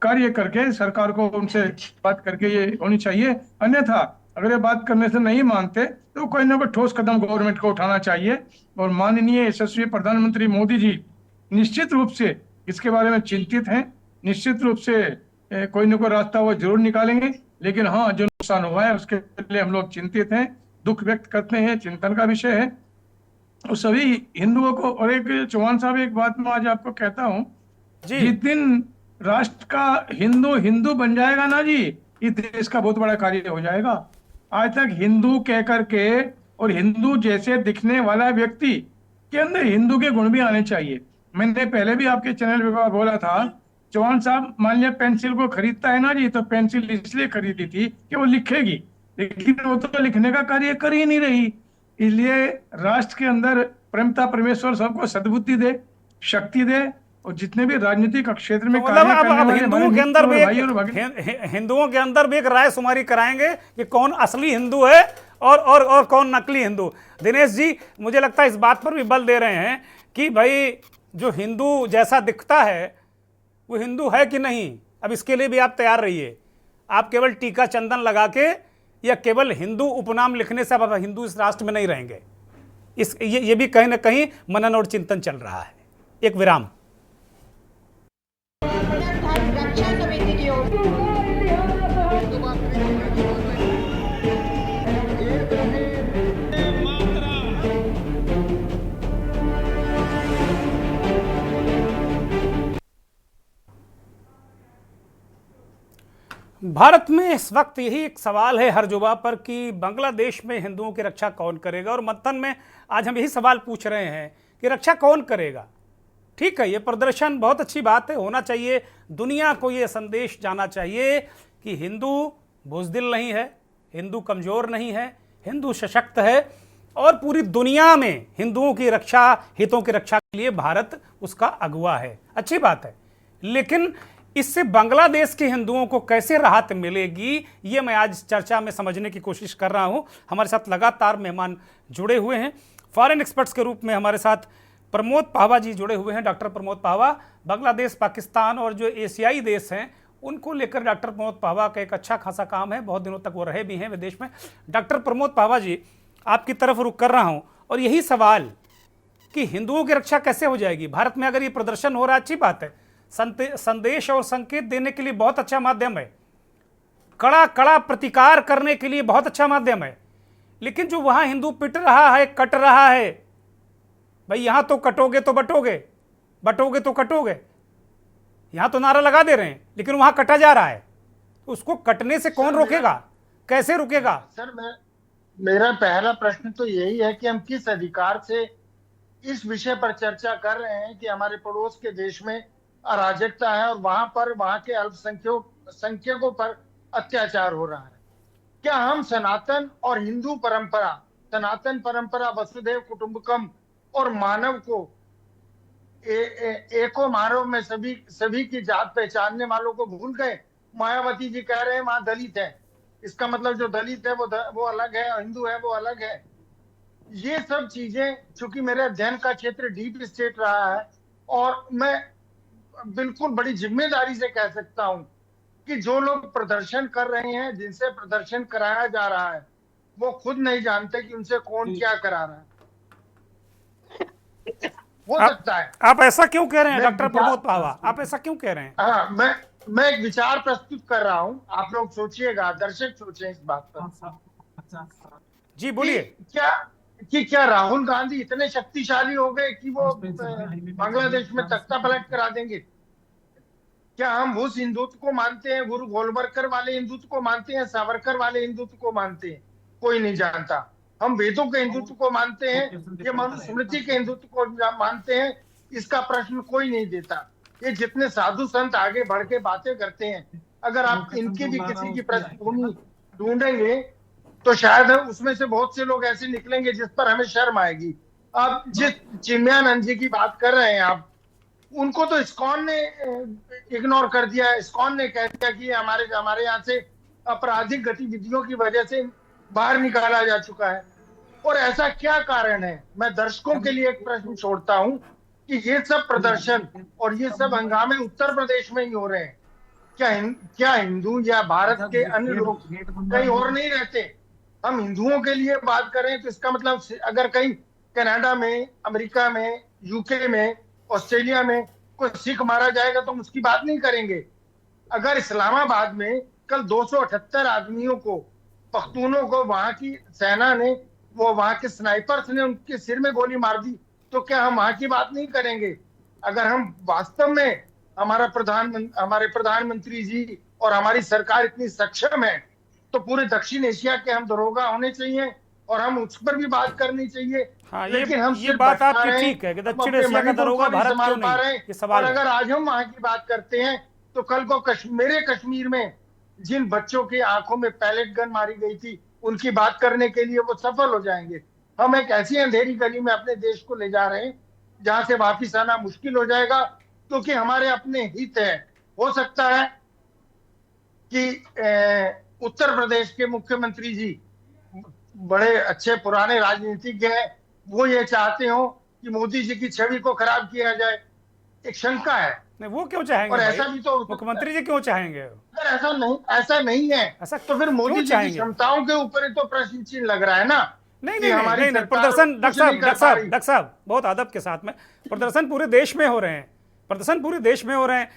कार्य करके सरकार को उनसे बात करके ये होनी चाहिए। अन्यथा अगर ये बात करने से नहीं मानते तो कोई ना कोई ठोस कदम गवर्नमेंट को उठाना चाहिए। और माननीय यशस्वी प्रधानमंत्री मोदी जी निश्चित रूप से इसके बारे में चिंतित हैं, निश्चित रूप से कोई ना कोई रास्ता वो जरूर निकालेंगे। लेकिन हाँ, जो नुकसान हुआ है उसके लिए हम लोग चिंतित हैं, दुख व्यक्त करते हैं, चिंतन का विषय है और सभी हिंदुओं को। और एक चौहान साहब, एक बात मैं आज आपको कहता हूँ, जिस दिन राष्ट्र का हिंदू हिंदू बन जाएगा ना जी, इस देश का बहुत बड़ा कार्य हो जाएगा। आज तक हिंदू कह करके और हिंदू जैसे दिखने वाला व्यक्ति के अंदर हिंदू के गुण भी आने चाहिए। मैंने पहले भी आपके चैनल पे बोला था, चौहान साहब मान लिया पेंसिल को खरीदता है ना जी, तो पेंसिल इसलिए खरीदी थी कि वो लिखेगी, लेकिन वो तो लिखने का कार्य कर ही नहीं रही। इसलिए राष्ट्र के अंदर परमपिता परमेश्वर सबको सद्बुद्धि दे, शक्ति दे, और जितने भी राजनीतिक क्षेत्र में मतलब अब हिंदुओं के अंदर भी हिंदुओं के अंदर भी एक राय शुमारी कराएंगे कि कौन असली हिंदू है और कौन नकली हिंदू। दिनेश जी, मुझे लगता है इस बात पर भी बल दे रहे हैं कि भाई जो हिंदू जैसा दिखता है वो हिंदू है कि नहीं। अब इसके लिए भी आप तैयार रहिए। आप केवल टीका चंदन लगा के या केवल हिंदू उपनाम लिखने से आप हिंदू इस राष्ट्र में नहीं रहेंगे। ये भी कहीं ना कहीं मनन और चिंतन चल रहा है। एक विराम। रक्षा समिति की ओर भारत में इस वक्त यही एक सवाल है हर जुबा पर कि बांग्लादेश में हिंदुओं की रक्षा कौन करेगा। और मंथन में आज हम यही सवाल पूछ रहे हैं कि रक्षा कौन करेगा। ठीक है, ये प्रदर्शन बहुत अच्छी बात है, होना चाहिए। दुनिया को ये संदेश जाना चाहिए कि हिंदू बुज़दिल नहीं है, हिंदू कमज़ोर नहीं है, हिंदू सशक्त है और पूरी दुनिया में हिंदुओं की रक्षा, हितों की रक्षा के लिए भारत उसका अगुवा है। अच्छी बात है, लेकिन इससे बांग्लादेश के हिंदुओं को कैसे राहत मिलेगी, ये मैं आज चर्चा में समझने की कोशिश कर रहा हूं। हमारे साथ लगातार मेहमान जुड़े हुए हैं। फॉरेन एक्सपर्ट्स के रूप में हमारे साथ प्रमोद पाहवा जी जुड़े हुए हैं। डॉक्टर प्रमोद पाहवा, बांग्लादेश, पाकिस्तान और जो एशियाई देश हैं उनको लेकर डॉक्टर प्रमोद पाहवा का एक अच्छा खासा काम है, बहुत दिनों तक वो रहे भी हैं विदेश में। डॉक्टर प्रमोद पाहवा जी, आपकी तरफ रुख कर रहा हूँ और यही सवाल कि हिंदुओं की रक्षा कैसे हो जाएगी। भारत में अगर ये प्रदर्शन हो रहा है, अच्छी बात है, संदेश और संकेत देने के लिए बहुत अच्छा माध्यम है, कड़ा कड़ा प्रतिकार करने के लिए बहुत अच्छा माध्यम है, लेकिन जो वहां हिंदू पिट रहा है, कट रहा है, भाई यहां तो कटोगे तो बटोगे, बटोगे तो कटोगे, यहां तो नारा लगा दे रहे हैं लेकिन वहां कटा जा रहा है, तो उसको कटने से कौन रोकेगा, कैसे रुकेगा? सर मेरा पहला प्रश्न तो यही है कि हम किस अधिकार से इस विषय पर चर्चा कर रहे हैं कि हमारे पड़ोस के देश में अराजकता है और वहां के अल्पसंख्यकों पर अत्याचार हो रहा है। क्या हम सनातन और हिंदू परंपरा, सनातन परंपरा वसुधैव कुटुंबकम और मानव को एको मानव में सभी की जात पहचानने वालों को भूल गए? मायावती जी कह रहे हैं वहां दलित है, इसका मतलब जो दलित है वो अलग है, हिंदू है वो अलग है। ये सब चीजें, चूंकि मेरे अध्ययन का क्षेत्र डीप स्टेट रहा है और मैं बिल्कुल बड़ी जिम्मेदारी से कह सकता हूं कि जो लोग प्रदर्शन कर रहे हैं, जिनसे प्रदर्शन कराया जा रहा है, वो खुद नहीं जानते कि उनसे कौन क्या करा रहा है। हो सकता है। आप ऐसा क्यों कह रहे हैं डॉक्टर प्रमोद पाहवा, आप ऐसा क्यों कह रहे हैं? हाँ, मैं एक विचार प्रस्तुत कर रहा हूं, आप लोग सोचिएगा, दर्शक सोचें इस बात पर। जी बोलिए। क्या राहुल गांधी इतने शक्तिशाली हो गए कि वो बांग्लादेश में तख्ता पलट करा देंगे? क्या हम उस हिंदुत्व को मानते हैं, गुरु गोलवलकर वाले हिंदुत्व को मानते हैं, सावरकर वाले हिंदुत्व को मानते हैं? कोई नहीं जानता। हम वेदों के हिंदुत्व को मानते हैं, ये मनुस्मृति के हिंदुत्व को मानते हैं, इसका प्रश्न कोई नहीं देता। ये जितने साधु संत आगे बढ़ के बातें करते हैं, अगर आप इनकी भी किसी की पृष्ठभूमि ढूंढेंगे तो शायद उसमें से बहुत से लोग ऐसे निकलेंगे जिस पर हमें शर्म आएगी। आप जिस चिन्मयानंद जी की बात कर रहे हैं, आप उनको तो इस्कॉन ने इग्नोर कर दिया। इस्कॉन ने कह दिया कि हमारे यहाँ से आपराधिक गतिविधियों की वजह से बाहर निकाला जा चुका है। और ऐसा क्या कारण है? मैं दर्शकों के लिए एक प्रश्न छोड़ता हूं कि ये सब प्रदर्शन और ये सब हंगामे उत्तर प्रदेश में ही हो रहे हैं। क्या हिंदू या भारत के अन्य लोग कहीं और नहीं रहते? हम हिंदुओं के लिए बात करें तो इसका मतलब अगर कहीं कनाडा में, अमेरिका में, यूके में, ऑस्ट्रेलिया में कोई सिख मारा जाएगा तो हम उसकी बात नहीं करेंगे। अगर इस्लामाबाद में कल 278 आदमियों को, पख्तूनों को वहां की सेना ने, वो वहां के स्नाइपर्स ने उनके सिर में गोली मार दी, तो क्या हम वहां की बात नहीं करेंगे? अगर हम वास्तव में हमारे प्रधानमंत्री जी और हमारी सरकार इतनी सक्षम है, तो पूरे दक्षिण एशिया के हम दरोगा होने चाहिए और हम उस पर भी बात करनी चाहिए। हाँ, लेकिन हम ये सिर्फ बात बता आपकी रहे हैं, ठीक है कि हम दक्षिण अपने एशिया का मणिपुर दरोगा को नहीं भारत संभाल क्यों पा नहीं, रहे। ये सवाल और है। अगर आज हम वहां की बात करते हैं तो कल को मेरे कश्मीर में जिन बच्चों की आंखों में पैलेट गन मारी गई थी, उनकी बात करने के लिए वो सफल हो जाएंगे। हम एक ऐसी अंधेरी गली में अपने देश को ले जा रहे हैं जहां से वापिस आना मुश्किल हो जाएगा, क्योंकि हमारे अपने हित है। हो सकता है कि उत्तर प्रदेश के मुख्यमंत्री जी बड़े अच्छे पुराने राजनीतिज्ञ हैं, वो ये चाहते हो कि मोदी जी की छवि को खराब किया जाए। एक शंका है। नहीं, वो क्यों चाहेंगे और भाई? ऐसा भी तो मुख्यमंत्री जी क्यों चाहेंगे? अगर ऐसा नहीं है ऐसा तो फिर मोदी क्यों जी की चाहेंगे? क्षमताओं के ऊपर ही तो प्रश्न चिन्ह लग रहा है ना। नहीं कि नहीं हमारी नहीं, नहीं सरकार प्रदर्शन कुछ नहीं कर पा रही। डॉक्टर साहब बहुत अदब के साथ में, प्रदर्शन पूरे देश में हो रहे हैं, प्रदर्शन पूरे देश में हो रहे हैं।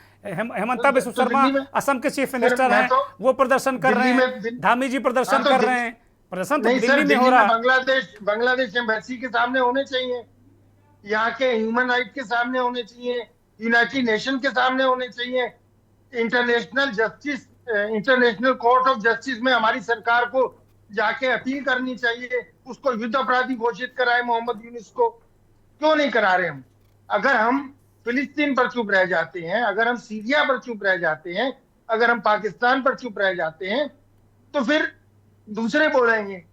हेमंता बिस्वा शर्मा असम के चीफ मिनिस्टर हैं, वो प्रदर्शन कर रहे हैं, धामी जी प्रदर्शन कर रहे हैं। प्रदर्शन तो दिल्ली में हो रहा है। बांग्लादेश एम्बेसी के सामने होने चाहिए, यहाँ के ह्यूमन राइट के सामने होने चाहिए, यूनाइटेड नेशन के सामने होने चाहिए, इंटरनेशनल कोर्ट ऑफ जस्टिस में हमारी सरकार को जाके अपील करनी चाहिए, उसको युद्ध अपराधी घोषित कराए मोहम्मद यूनुस को। क्यों नहीं करा रहे हम? अगर हम फिलिस्तीन पर चुप रह जाते हैं, अगर हम सीरिया पर चुप रह जाते हैं, अगर हम पाकिस्तान पर चुप रह जाते हैं, तो फिर दूसरे बोलेंगे।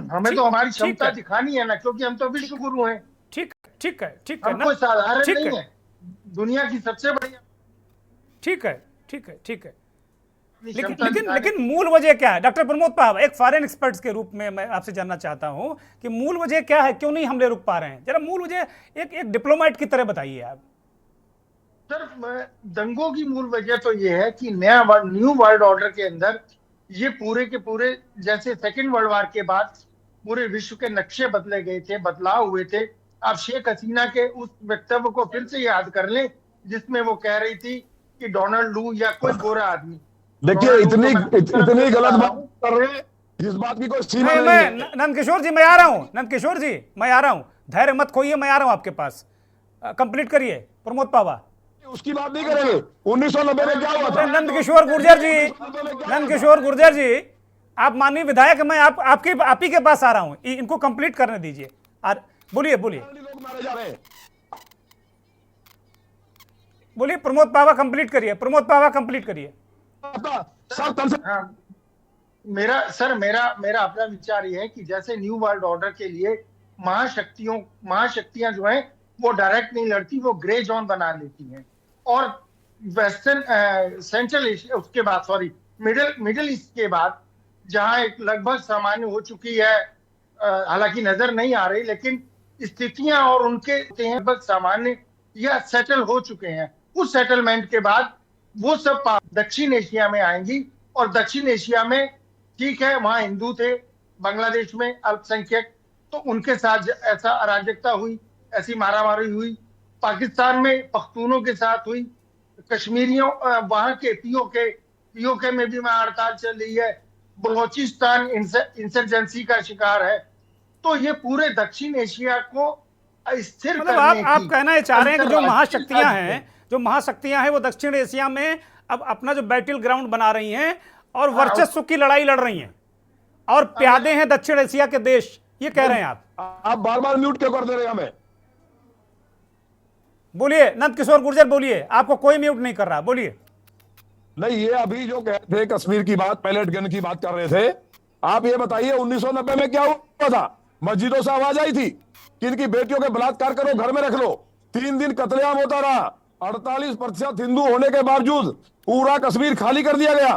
हमें तो हमारी क्षमता दिखानी है ना, क्योंकि हम तो विश्व गुरु हैं। ठीक है हम कोई साधारण नहीं है, दुनिया की सबसे बढ़िया। ठीक है। लेकिन मूल वजह क्या है डॉक्टर प्रमोद पाव, एक फॉरेन एक्सपर्ट्स के रूप में मैं आपसे जानना चाहता हूं कि मूल वजह क्या है, क्यों नहीं हमले रुक पा रहे हैं? जरा मूल वजह एक डिप्लोमेट की तरह बताइए आप। सर, दंगों की मूल वजह तो ये है कि न्यू वर्ल्ड ऑर्डर के अंदर ये पूरे के पूरे, जैसे सेकेंड वर्ल्ड वॉर के बाद पूरे विश्व के नक्शे बदले गए थे, बदलाव हुए थे। आप शेख हसीना के उस वक्तव्य को फिर से याद कर लें जिसमें वो कह रही थी कि डोनाल्ड लू या कोई गोरा आदमी। देखिए इतनी गलत बात कर रहे हैं, जिस बात की कोई सीमा नहीं है। नंदकिशोर जी मैं आ रहा हूं, नंदकिशोर जी मैं आ रहा हूं, धैर्य मत खोइए, मैं आ रहा हूं आपके पास। कंप्लीट करिए प्रमोद पावा। उसकी बात नहीं करेंगे। 1990 में क्या हुआ था? नंदकिशोर गुर्जर जी, आप माननीय विधायक, मैं आप ही के पास आ रहा हूं, इनको कंप्लीट करने दीजिए। बोलिए लोग मारे जा रहे हैं। बोलिए प्रमोद पावा कंप्लीट करिए। मेरा अपना विचार ये है कि जैसे न्यू वर्ल्ड ऑर्डर के लिए महाशक्तियां जो हैं वो डायरेक्ट नहीं लड़ती, वो ग्रे जोन बना लेती हैं। और वेस्टर्न सेंट्रल एशिया, उसके बाद सॉरी मिडिल ईस्ट के बाद जहां एक लगभग सामान्य हो चुकी है, हालांकि नजर नहीं आ रही, लेकिन स्थितियां और उनके लगभग सामान्य या सेटल हो चुके हैं। उस सेटलमेंट के बाद वो सब दक्षिण एशिया में आएंगी। और दक्षिण एशिया में ठीक है, वहां हिंदू थे, बांग्लादेश में अल्पसंख्यक, तो उनके साथ ऐसा अराजकता हुई, ऐसी मारामारी हुई। पाकिस्तान में पख्तूनों के साथ हुई, कश्मीरियों वहां के पीओके में भी वहां हड़ताल चल रही है, बलोचिस्तान इंसर्जेंसी का शिकार है। तो ये पूरे दक्षिण एशिया को स्थिर मतलब आप कहना चाह रहे हैं कि जो महाशक्तियां हैं वो दक्षिण एशिया में अब अपना जो बैटल ग्राउंड बना रही हैं और वर्चस्व की लड़ाई लड़ रही हैं, और प्यादे हैं दक्षिण एशिया के देश, ये कह रहे हैं आप बार बार म्यूट क्यों कर दे रहे हैं हमें? बोलिए नंदकिशोर गुर्जर, बोलिए, आपको कोई म्यूट नहीं कर रहा, बोलिए। नहीं, ये अभी जो कह रहे थे कश्मीर की बात, पैलेट गन की बात कर रहे थे, आप ये बताइए 1990 में क्या हुआ था? मस्जिदों से आवाज आई थी कि इनकी बेटियों के बलात्कार करो, घर में रख लो। 3 दिन कत्लेआम होता रहा, 48% हिंदू होने के बावजूद पूरा कश्मीर खाली कर दिया गया।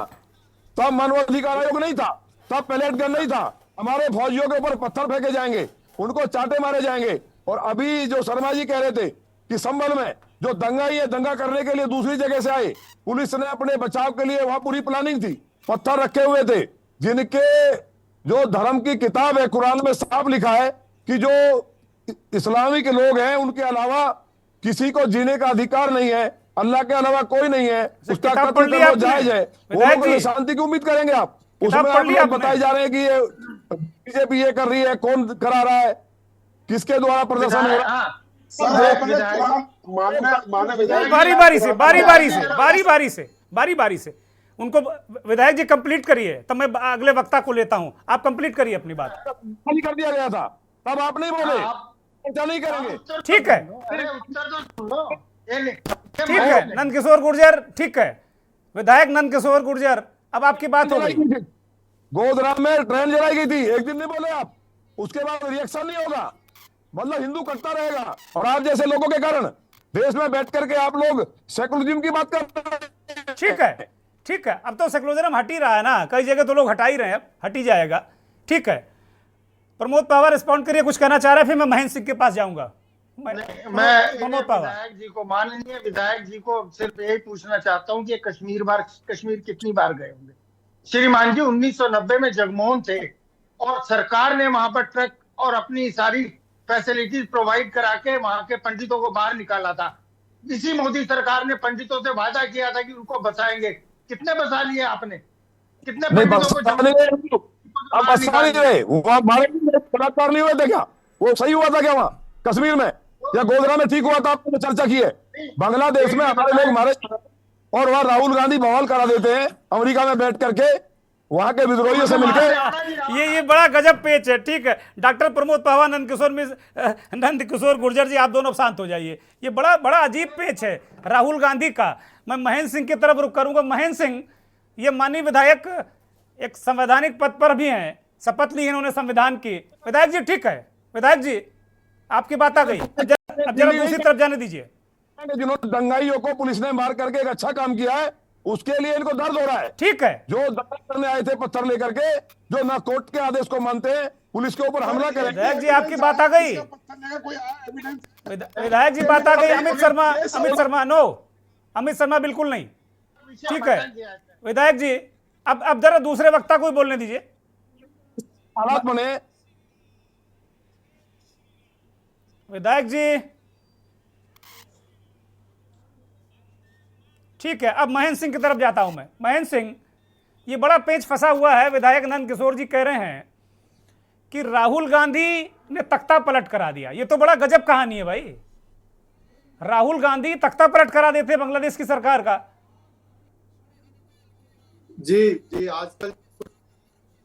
तब मानवाधिकार आयोग नहीं था, तब पैलेट गन नहीं था। हमारे फौजियों के ऊपर पत्थर फेंके जाएंगे, उनको चाटे मारे जाएंगे। और अभी जो शर्मा जी कह रहे थे कि संभल में जो दंगाई है, दंगा करने के लिए दूसरी जगह से आए, पुलिस ने अपने बचाव के लिए वहां पूरी प्लानिंग थी, पत्थर रखे हुए थे, जिनके जो धर्म की किताब है कुरान में साफ लिखा है कि जो इस्लामी के लोग हैं उनके अलावा किसी को जीने का अधिकार नहीं है, अल्लाह के अलावा कोई नहीं है, उसका कत्ल करना जायज है। वो लोग शांति की उम्मीद करेंगे आप? उसमें आप लोग बताए जा रहे हैं कि ये बीजेपी ये कर रही है, कौन करा रहा है, किसके द्वारा प्रदर्शन हो रहा है? सर आपने माने विधायक बारी बारी से उनको विधायक जी कंप्लीट करिए, तब मैं अगले वक्ता को लेता हूं। आप कंप्लीट करिए अपनी बात। खाली कर दिया गया था, तब आप नहीं बोले, ऐसा नहीं करेंगे। ठीक है, ठीक है नंदकिशोर गुर्जर, ठीक है विधायक नंदकिशोर गुर्जर, अब आपकी बात हो गई। गोधरा में ट्रेन जलाई गई थी, एक दिन नहीं बोले आप, उसके बाद रिएक्शन नहीं होगा, मतलब हिंदू कटता रहेगा। और आप जैसे लोगों के कारण देश में बैठ करके आप लोग सेकुलरिज्म की बात कर रहे हैं। ठीक है, ठीक है, अब तो सेकुलरिज्म हट ही रहा है ना, कई जगह तो लोग हटा ही रहे हैं, अब हट ही जाएगा। ठीक है, प्रमोद पावा रिस्पॉन्ड करिए, कुछ कहना चाह रहे हैं, फिर मैं महेंद्र सिंह के पास जाऊंगा। मैं विधायक जी को, माननीय विधायक जी को सिर्फ यही पूछना चाहता हूं कि कश्मीर कितनी बार गए होंगे? श्रीमान जी 1990 में जगमोहन थे और सरकार ने वहां पर ट्रक और अपनी सारी फैसिलिटीज प्रोवाइड करा के वहां के पंडितों को बाहर निकाला था। इसी मोदी सरकार ने पंडितों से वादा किया था कि उनको बसाएंगे, कितने बसा लिए आपने? कितने पंडितों को अब बसा नहीं रहे, वहां बलात्कार नहीं हुए थे क्या? वो सही हुआ था क्या वहां कश्मीर में, या गोधरा में ठीक हुआ था? आपने चर्चा की है? बांग्लादेश में हमारे लोग मारे और वहां राहुल गांधी बवाल करा देते हैं अमेरिका में बैठ करके वहां के विद्रोहियों से मिलकर। ये बड़ा गजब पेच है। ठीक है, डॉक्टर प्रमोद पावा, नंदकिशोर गुर्जर जी, आप दोनों शांत हो जाइए। ये बड़ा अजीब पेच है राहुल गांधी का। मैं महेंद्र सिंह की तरफ रुख करूंगा। महेंद्र सिंह, ये माननीय विधायक एक संवैधानिक पद पर भी हैं, शपथ ली है इन्होंने संविधान की। विधायक जी ठीक है, विधायक जी आपकी बात आ गई, अब जरा दूसरी तरफ जाने दीजिए। जिन्होंने दंगाइयों को पुलिस ने मार करके एक अच्छा काम किया है, उसके लिए इनको दर्द हो रहा है। ठीक है, जो दंगा करने आए थे पत्थर लेकर के, जो ना कोर्ट के आदेश को मानते हैं, पुलिस के ऊपर हमला करें। विधायक जी आपकी बात आ गई, विधायक जी बात आ गई। अमित शर्मा नो, अमित शर्मा बिल्कुल नहीं। ठीक है विधायक जी, अब जरा दूसरे वक्ता को भी बोलने दीजिए। हालात बने विधायक जी, ठीक है, अब महेंद्र सिंह की तरफ जाता हूं मैं। महेंद्र सिंह, ये बड़ा पेच फंसा हुआ है। विधायक नंदकिशोर जी कह रहे हैं कि राहुल गांधी ने तख्ता पलट करा दिया। ये तो बड़ा गजब कहानी है भाई, राहुल गांधी तख्ता पलट करा देते बांग्लादेश की सरकार का। जी आजकल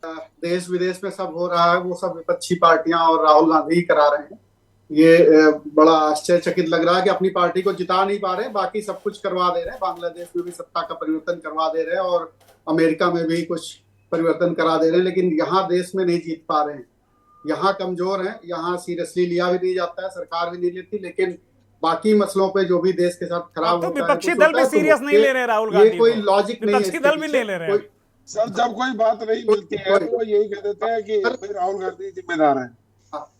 देश विदेश में सब हो रहा है, वो सब विपक्षी पार्टियां और राहुल गांधी ही करा रहे हैं। ये बड़ा आश्चर्यचकित लग रहा है कि अपनी पार्टी को जिता नहीं पा रहे, बाकी सब कुछ करवा दे रहे हैं। बांग्लादेश में भी सत्ता का परिवर्तन करवा दे रहे हैं और अमेरिका में भी कुछ परिवर्तन करा दे रहे हैं, लेकिन यहाँ देश में नहीं जीत पा रहे हैं। यहाँ कमजोर हैं, यहाँ सीरियसली लिया भी नहीं जाता है, सरकार भी नहीं लेती, लेकिन बाकी मसलों पे जो भी देश के साथ खराब होता है, विपक्षी दल भी सीरियस नहीं ले रहे राहुल गांधी, ये कोई लॉजिक नहीं है। विपक्षी दल भी नहीं ले रहे। सर जब कोई बात नहीं मिलती है तो यही कह देते हैं कि राहुल गांधी जिम्मेदार है।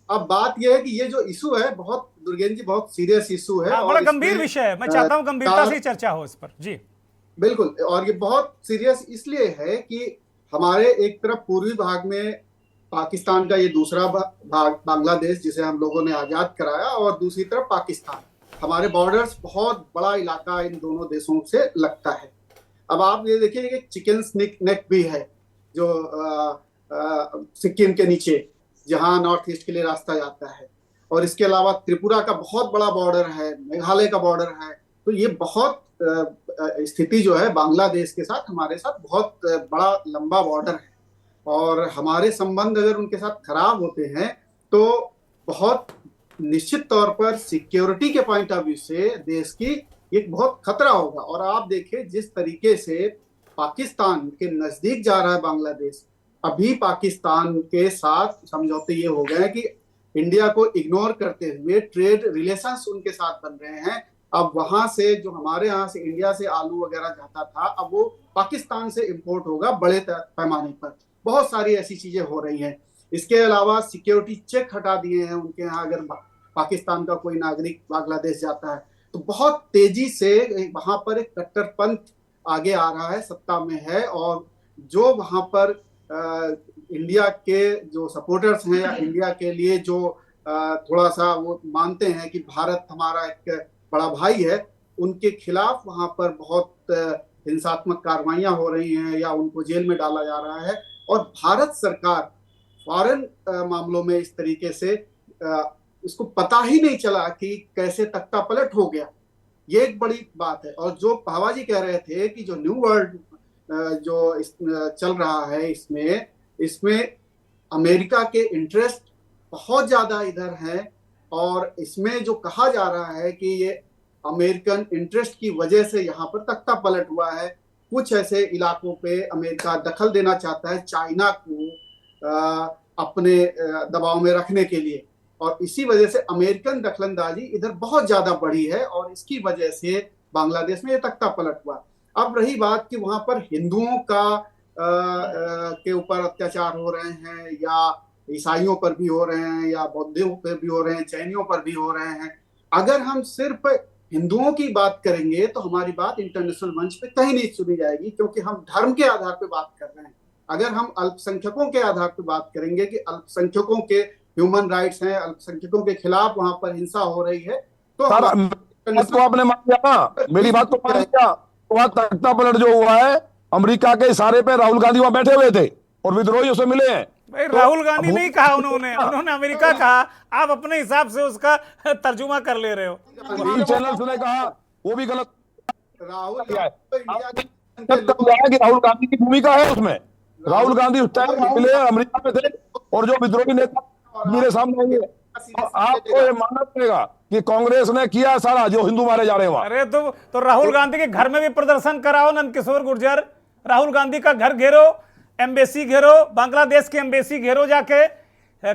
अब बात यह है कि ये जो इशू है बहुत, दुर्गेन जी, बहुत सीरियस इशू है, बड़ा गंभीर विषय है। मैं चाहता हूं गंभीरता से चर्चा हो इस पर। जी बिल्कुल, और ये बहुत सीरियस इसलिए है कि हमारे एक तरफ पूर्वी भाग में पाकिस्तान का ये दूसरा भाग बांग्लादेश, जिसे हम लोगों ने आजाद कराया, और दूसरी तरफ पाकिस्तान। हमारे बॉर्डर्स, बहुत बड़ा इलाका इन दोनों देशों से लगता है। अब आप ये देखिए कि चिकन नेक भी है जो सिक्किम के नीचे, जहां नॉर्थ ईस्ट के लिए रास्ता जाता है, और इसके अलावा त्रिपुरा का बहुत बड़ा बॉर्डर है, मेघालय का बॉर्डर है। तो ये बहुत स्थिति जो है बांग्लादेश के साथ, हमारे साथ बहुत बड़ा लंबा बॉर्डर है, और हमारे संबंध अगर उनके साथ खराब होते हैं तो बहुत निश्चित तौर पर सिक्योरिटी के पॉइंट ऑफ व्यू से देश की एक बहुत खतरा होगा। और आप देखिए जिस तरीके से पाकिस्तान के नजदीक जा रहा है बांग्लादेश, अभी पाकिस्तान के साथ समझौते ये हो गए हैं कि इंडिया को इग्नोर करते हुए ट्रेड रिलेशंस उनके साथ बन रहे हैं। अब वहां से जो हमारे यहाँ से इंडिया से आलू वगैरह जाता था, अब वो पाकिस्तान से इंपोर्ट होगा बड़े पैमाने पर। बहुत सारी ऐसी चीजें हो रही हैं। इसके अलावा सिक्योरिटी चेक हटा दिए हैं उनके यहाँ, अगर पाकिस्तान का कोई नागरिक बांग्लादेश जाता है तो बहुत तेजी से वहां पर एक कट्टरपंथ आगे आ रहा है, सत्ता में है, और जो वहां पर इंडिया के जो सपोर्टर्स हैं, या इंडिया के लिए जो थोड़ा सा वो मानते हैं कि भारत हमारा एक बड़ा भाई है, उनके खिलाफ वहां पर बहुत हिंसात्मक कार्रवाइयां हो रही हैं या उनको जेल में डाला जा रहा है। और भारत सरकार फॉरेन मामलों में इस तरीके से इसको पता ही नहीं चला कि कैसे तख्ता पलट हो गया। ये एक बड़ी बात है। और जो पावा जी कह रहे थे कि जो न्यू वर्ल्ड जो चल रहा है, इसमें अमेरिका के इंटरेस्ट बहुत ज्यादा इधर है, और इसमें जो कहा जा रहा है कि ये अमेरिकन इंटरेस्ट की वजह से यहाँ पर तख्ता पलट हुआ है। कुछ ऐसे इलाकों पे अमेरिका दखल देना चाहता है चाइना को अपने दबाव में रखने के लिए, और इसी वजह से अमेरिकन दखलंदाजी इधर बहुत ज्यादा बढ़ी है, और इसकी वजह से बांग्लादेश में ये तख्ता पलट हुआ। अब रही बात कि वहां पर हिंदुओं का के ऊपर अत्याचार हो रहे हैं, या ईसाइयों पर भी हो रहे हैं, या बौद्धों पर भी हो रहे हैं, जैनियों पर भी हो रहे हैं। अगर हम सिर्फ हिंदुओं की बात करेंगे तो हमारी बात इंटरनेशनल मंच पे कहीं नहीं सुनी जाएगी, क्योंकि हम धर्म के आधार पे बात कर रहे हैं। अगर हम अल्पसंख्यकों के आधार पे बात करेंगे कि अल्पसंख्यकों के ह्यूमन राइट्स हैं, अल्पसंख्यकों के खिलाफ वहां पर हिंसा हो रही है, तो आपने मान लिया ना, मेरी बात तो मान लिया। वहां तख्ता पलट जो हुआ है, अमेरिका के इशारे पे राहुल गांधी वहां बैठे हुए थे और विद्रोही उसे मिले हैं। भाई राहुल गांधी नहीं कहा उन्होंने अमेरिका कहा। आप अपने हिसाब से उसका तर्जुमा कर ले रहे हो। चैनल ने कहा, वो भी गलत। राहुल गांधी की भूमिका है उसमें। राहुल गांधी उस टाइम मिले अमेरिका में थे, और जो विद्रोही नेता मेरे सामने आएंगे, आपको ये मानना पड़ेगा कि कांग्रेस ने किया सारा जो हिंदू मारे जा रहे हैं वहां। अरे तो राहुल गांधी के घर में भी प्रदर्शन कराओ नंदकिशोर गुर्जर। राहुल गांधी का घर घेरो, एम्बेसी घेरो, बांग्लादेश की एम्बेसी घेरो जाके,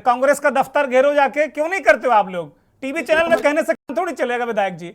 कांग्रेस का दफ्तर घेरो जाके। क्यों नहीं करते हो आप लोग? टीवी चैनल में कहने से थोड़ी चलेगा विधायक जी।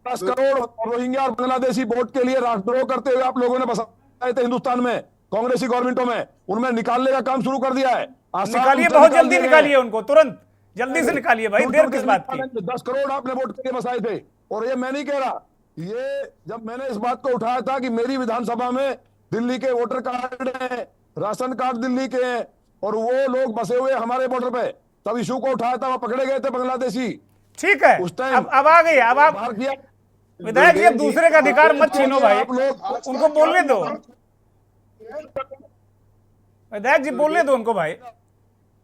10 करोड़ रोहिंग्या और बांग्लादेशी वोट के लिए राष्ट्रद्रोह करते हुए आप लोगों ने बसाए थे हिंदुस्तान में, कांग्रेसी गवर्नमेंटों में। उनमें निकालने का काम शुरू कर दिया है। निकालिए, बहुत जल्दी निकालिए उनको, तुरंत जल्दी से निकालिए भाई, देर किस बात की। 10 करोड़ आपने वोट के लिए बसाए थे। और ये मैं नहीं कह रहा, ये जब मैंने इस बात को उठाया था कि मेरी विधानसभा में दिल्ली के वोटर कार्ड है, राशन कार्ड दिल्ली के हैं, और वो लोग बसे हुए हमारे बॉर्डर पे, तब इशू को उठाया था, वहां पकड़े गए थे बांग्लादेशी। ठीक है, उस टाइम अब आ गई। अब आप विधायक जी अब दूसरे का अधिकार मत छीनो भाई, उनको बोलने दो। विधायक जी बोलने दो उनको भाई।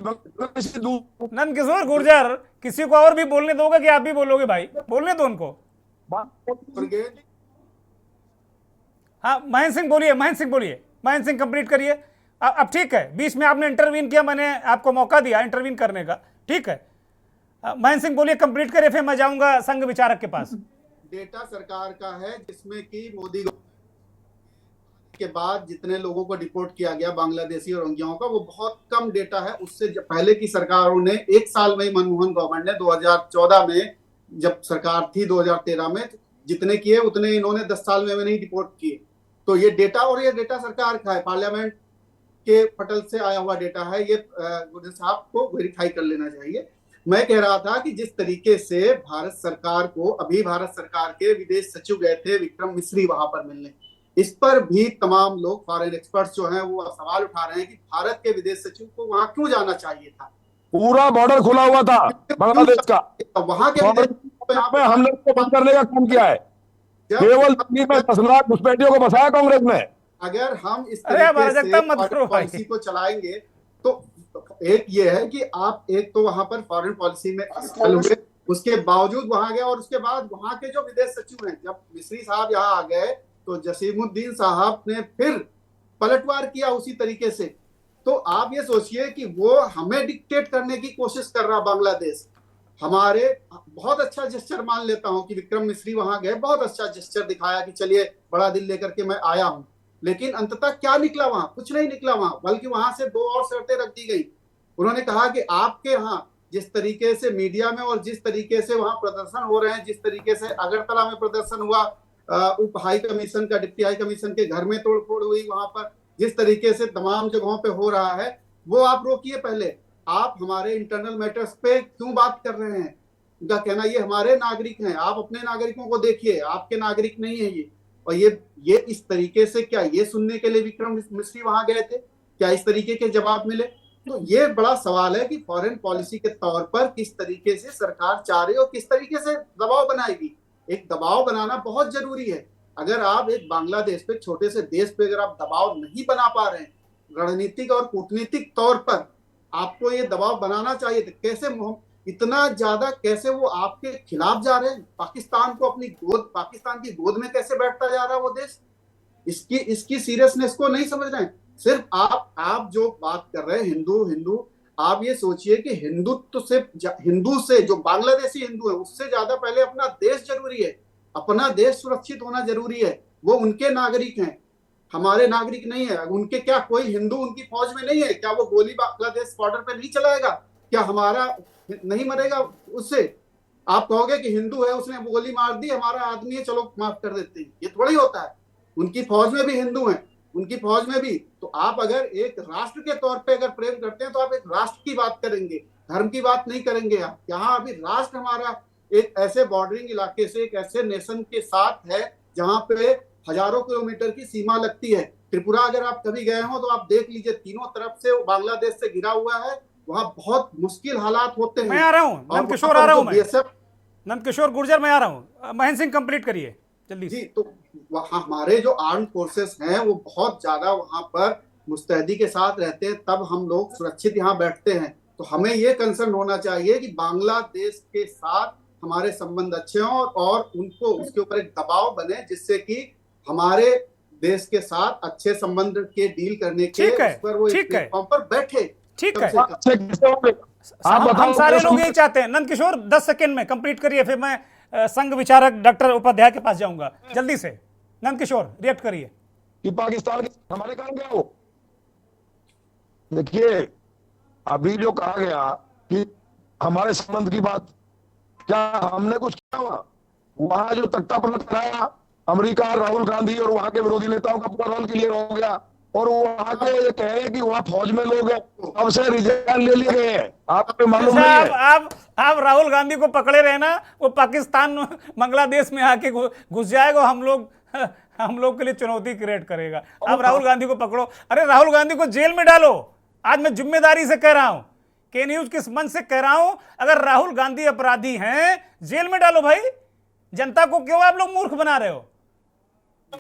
नंदकिशोर गुर्जर, किसी को और भी बोलने दोगे कि आप भी बोलोगे भाई? बोलने दो उनको। हाँ महेंद्र सिंह बोलिए, महेंद्र सिंह बोलिए, महेंद्र सिंह कंप्लीट करिए। अब ठीक है, बीच में आपने इंटरवीन किया, मैंने आपको मौका दिया इंटरवीन करने का, ठीक है। महेंद्र सिंह बोलिए, कंप्लीट करिए, फिर मैं जाऊंगा संघ विचारक के पास। डेटा सरकार का है, जिसमें कि मोदी के बाद जितने लोगों को डिपोर्ट किया गया बांग्लादेशी और रोहिंग्याओं का, वो बहुत कम डेटा है। उससे पहले की सरकारों ने 1 साल में, मनमोहन गवर्नमेंट ने 2014 में जब सरकार थी, 2013 में जितने किए उतने इन्होंने 10 साल में नहीं डिपोर्ट किए। तो ये डेटा, और ये डेटा सरकार का है, पार्लियामेंट के पटल से आया हुआ डेटा है। ये गुर्जर साहब को वेरीफाई कर लेना चाहिए। मैं कह रहा था कि जिस तरीके से भारत सरकार को, अभी भारत सरकार के विदेश सचिव गए थे विक्रम मिश्री वहां पर मिलने, इस पर भी तमाम लोग, फॉरेन एक्सपर्ट्स जो हैं, वो सवाल उठा रहे हैं कि भारत के विदेश सचिव को वहां क्यों जाना चाहिए था। पूरा बॉर्डर खुला हुआ था बांग्लादेश का, वहां के हम लोग को बंद करने का काम किया है। केवल दिल्ली में 10 लाख घुसपैठियों को बसाया कांग्रेस ने। अगर हम इस तरीके से पॉलिसी को चलाएंगे तो एक ये है कि आप एक तो वहां पर फॉरेन पॉलिसी में असफल हुए, उसके बावजूद वहां गए, और उसके बाद वहां के जो विदेश सचिव हैं, जब मिश्री साहब यहाँ आ गए तो जसीमुद्दीन साहब ने फिर पलटवार किया उसी तरीके से। तो आप ये सोचिए कि वो हमें डिक्टेट करने की कोशिश कर रहा बांग्लादेश। हमारे बहुत अच्छा जेस्चर मान लेता हूं कि विक्रम मिश्री वहां गए, बहुत अच्छा जेस्चर दिखाया कि चलिए बड़ा दिल लेकर के मैं आया हूं, लेकिन अंततः क्या निकला वहां? कुछ नहीं निकला वहां, बल्कि वहां से 2 और शर्तें रख दी गई। उन्होंने कहा कि आपके यहाँ जिस तरीके से मीडिया में और जिस तरीके से वहां प्रदर्शन हो रहे हैं, जिस तरीके से अगरतला में प्रदर्शन हुआ, उप हाई कमीशन का, डिप्टी हाई कमीशन के घर में तोड़फोड़ हुई, वहां पर जिस तरीके से तमाम जगहों पे हो रहा है, वो आप रोकिए पहले। आप हमारे इंटरनल मैटर्स पे क्यों बात कर रहे हैं? उनका कहना ये हमारे नागरिक हैं, आप अपने नागरिकों को देखिए, आपके नागरिक नहीं है ये। और ये इस तरीके से, क्या ये सुनने के लिए विक्रम मिश्री वहां गए थे? क्या इस तरीके के जवाब मिले? तो ये बड़ा सवाल है कि फॉरेन पॉलिसी के तौर पर किस तरीके से सरकार चाह रही है और किस तरीके से दबाव बनाएगी। एक दबाव बनाना बहुत जरूरी है। अगर आप एक बांग्लादेश पे, छोटे से देश पे अगर आप दबाव नहीं बना पा रहे हैं, रणनीतिक और कूटनीतिक तौर पर आपको ये दबाव बनाना चाहिए। तो कैसे इतना ज्यादा कैसे वो आपके खिलाफ जा रहे हैं? पाकिस्तान को पाकिस्तान की गोद में कैसे बैठता जा रहा है वो देश? इसकी सीरियसनेस को नहीं समझ रहे हैं। सिर्फ आप जो बात कर रहे हैं हिंदू, आप ये सोचिए कि हिंदू से जो बांग्लादेशी हिंदू है उससे ज्यादा पहले अपना देश जरूरी है, अपना देश सुरक्षित होना जरूरी है। वो उनके नागरिक हैं, हमारे नागरिक नहीं है। उनके क्या कोई हिंदू उनकी फौज में नहीं है? क्या वो गोली बांग्लादेश बॉर्डर पे नहीं चलाएगा? क्या हमारा नहीं मरेगा उससे? आप कहोगे कि हिंदू है उसने गोली मार दी, हमारा आदमी है, चलो माफ कर देते हैं। ये थोड़ी होता है। उनकी फौज में भी हिंदू हैं, उनकी फौज में भी। तो आप अगर एक राष्ट्र के तौर पे अगर प्रेम करते हैं तो आप एक राष्ट्र की बात करेंगे, धर्म की बात नहीं करेंगे। आप यहाँ अभी राष्ट्र हमारा एक ऐसे बॉर्डरिंग इलाके से, एक ऐसे नेशन के साथ है जहाँ पे हजारों किलोमीटर की सीमा लगती है। त्रिपुरा अगर आप कभी गए हो तो आप देख लीजिए, तीनों तरफ से बांग्लादेश से घिरा हुआ है। वहाँ बहुत मुश्किल हालात होते हैं। मैं आ रहा हूँ, नंदकिशोर आ रहा हूँ, मैं नंदकिशोर गुर्जर मैं आ रहा हूँ। महेंद्र सिंह कंप्लीट करिए जल्दी जी। तो वहाँ हमारे जो आर्म्ड फोर्सेस हैं वो बहुत ज्यादा वहाँ पर मुस्तैदी के साथ रहते हैं, तब हम लोग सुरक्षित यहाँ बैठते हैं। तो हमें ये कंसर्न होना चाहिए कि बांग्लादेश के साथ हमारे संबंध अच्छे हों और उनको उसके ऊपर एक दबाव बने जिससे कि हमारे देश के साथ अच्छे संबंध के डील करने के उस पर वो एक प्लेटफॉर्म पर बैठे। ठीक है, हम सारे लोग यही चाहते हैं। नंदकिशोर 10 सेकंड में कंप्लीट करिए, फिर मैं संघ विचारक डॉक्टर उपाध्याय के पास जाऊंगा। जल्दी से नंदकिशोर रिएक्ट करिए कि पाकिस्तान हमारे कारण क्या हो। देखिए, अभी जो कहा गया कि हमारे संबंध की बात, क्या हमने कुछ किया हुआ? वहां जो तख्ता पलट कराया अमेरिका, राहुल गांधी और वहां के विरोधी नेताओं का पूरा रोल क्लियर हो गया। और वहां के ये कह रहे हैं कि वहां फौज में लोग हैं, अब से रिजाइन ले लिए गए हैं। आपको मालूम नहीं है? आप राहुल गांधी को पकड़े रहे ना, वो पाकिस्तान बांग्लादेश में आके घुस जाएगा, हम लोग के लिए चुनौती क्रिएट करेगा। आप राहुल गांधी को पकड़ो, अरे राहुल गांधी को जेल में डालो। आज मैं जिम्मेदारी से कह रहा हूं, के न्यूज के मंच से कह रहा हूं, अगर राहुल गांधी अपराधी हैं जेल में डालो भाई। जनता को क्यों आप लोग मूर्ख बना रहे हो?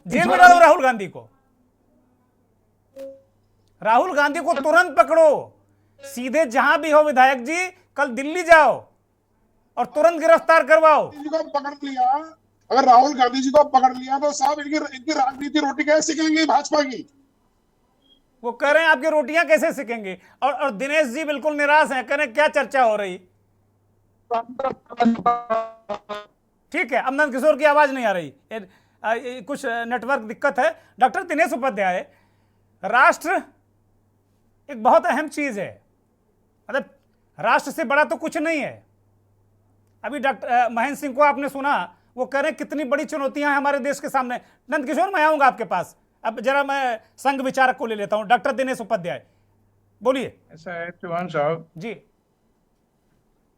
जेल में डालो राहुल गांधी को। राहुल गांधी को तुरंत पकड़ो, सीधे जहां भी हो विधायक जी, कल दिल्ली जाओ और तुरंत गिरफ्तार करवाओ। को पकड़ लिया, अगर राहुल गांधी जी को पकड़ लिया तो साहब इनकी राजनीति रोटी कैसे सिकेंगे भाजपा की? वो कह रहे हैं आपकी रोटियां कैसे सिकेंगे। और दिनेश जी बिल्कुल निराश हैं, कह रहे हैं क्या चर्चा हो रही। ठीक है, अब नंदकिशोर की आवाज नहीं आ रही, कुछ नेटवर्क दिक्कत है। डॉक्टर दिनेश उपाध्याय, राष्ट्र एक बहुत अहम चीज है, मतलब राष्ट्र से बड़ा तो कुछ नहीं है। अभी डॉक्टर महेंद्र सिंह को आपने सुना, वो कह रहे हैं कितनी बड़ी चुनौतियां हैं हमारे देश के सामने। नंदकिशोर, मैं आऊंगा आपके पास, अब जरा मैं संघ विचारक को ले लेता हूं, डॉक्टर दिनेश उपाध्याय बोलिए। ऐसा है चौहान साहब जी,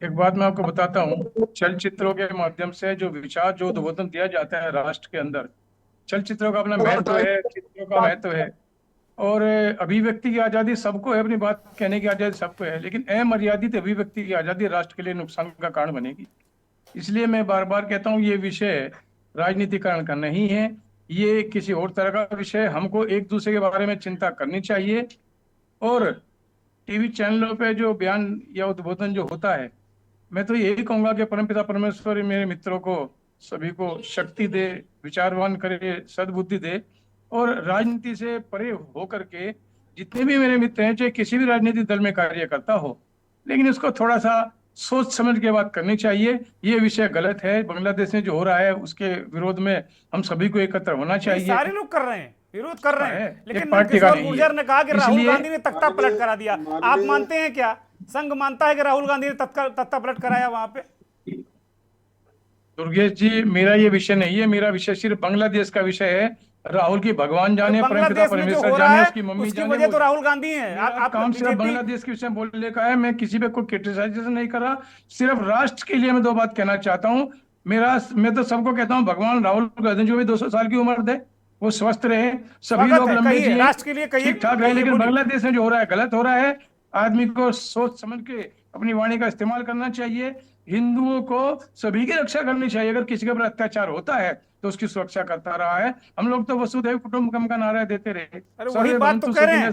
एक बात मैं आपको बताता हूँ, चलचित्रों के माध्यम से जो विचार, जो उद्बोधन दिया जाता है राष्ट्र के अंदर, चलचित्रों का अपना महत्व है, चित्रों का महत्व है, और अभिव्यक्ति की आजादी सबको है, अपनी बात कहने की आजादी सबको है, लेकिन अमर्यादित अभिव्यक्ति की आजादी राष्ट्र के लिए नुकसान का कारण बनेगी। इसलिए मैं बार बार कहता हूँ, ये विषय राजनीतिकरण का नहीं है, ये किसी और तरह का विषय। हमको एक दूसरे के बारे में चिंता करनी चाहिए, और टीवी चैनलों पे जो बयान या उद्बोधन जो होता है, मैं तो यही कहूंगा कि परमपिता परमेश्वर मेरे मित्रों को सभी को शक्ति दे, विचारवान करे, सद्बुद्धि दे, और राजनीति से परे होकर के जितने भी मेरे मित्र हैं, चाहे किसी भी राजनीतिक दल में कार्य करता हो, लेकिन इसको थोड़ा सा सोच समझ के बात करनी चाहिए। ये विषय गलत है, बांग्लादेश में जो हो रहा है उसके विरोध में हम सभी को एकत्र होना चाहिए। सारे लोग कर रहे हैं, विरोध कर रहे हैं, लेकिन नंदकिशोर गुर्जर ने कहा कि राहुल गांधी ने तख्ता पलट करा दिया। आप मानते हैं क्या? संघ मानता है कि राहुल गांधी ने तख्ता पलट कराया वहां पे? दुर्गेश जी, मेरा ये विषय नहीं है, मेरा विषय सिर्फ बांग्लादेश का विषय है। राहुल की भगवान जाने, परमपिता परमेश्वर जाने, उसकी मम्मी जाने, तो राहुल गांधी है। आप काम सिर्फ बांग्लादेश के विषय बोलने का है, मैं किसी पे कोई क्रिटिसाइजेशन नहीं कर रहा, सिर्फ राष्ट्र के लिए मैं दो बात कहना चाहता हूँ। मैं तो सबको कहता हूँ, भगवान राहुल गांधी जो भी 200 साल की उम्र दे, वो स्वस्थ रहे, सभी लोग लंबे जिए, राष्ट्र के लिए ठीक ठाक रहे, लेकिन बांग्लादेश में जो हो रहा है गलत हो रहा है। आदमी को सोच समझ के अपनी वाणी का इस्तेमाल करना चाहिए। हिंदुओं को सभी की रक्षा करनी चाहिए। अगर किसी के ऊपर अत्याचार होता है तो उसकी सुरक्षा करता रहा है। हम लोग तो वसुधैव कुटुंबकम का नारा देते रहे। अरे वही बात तो कह रहे हैं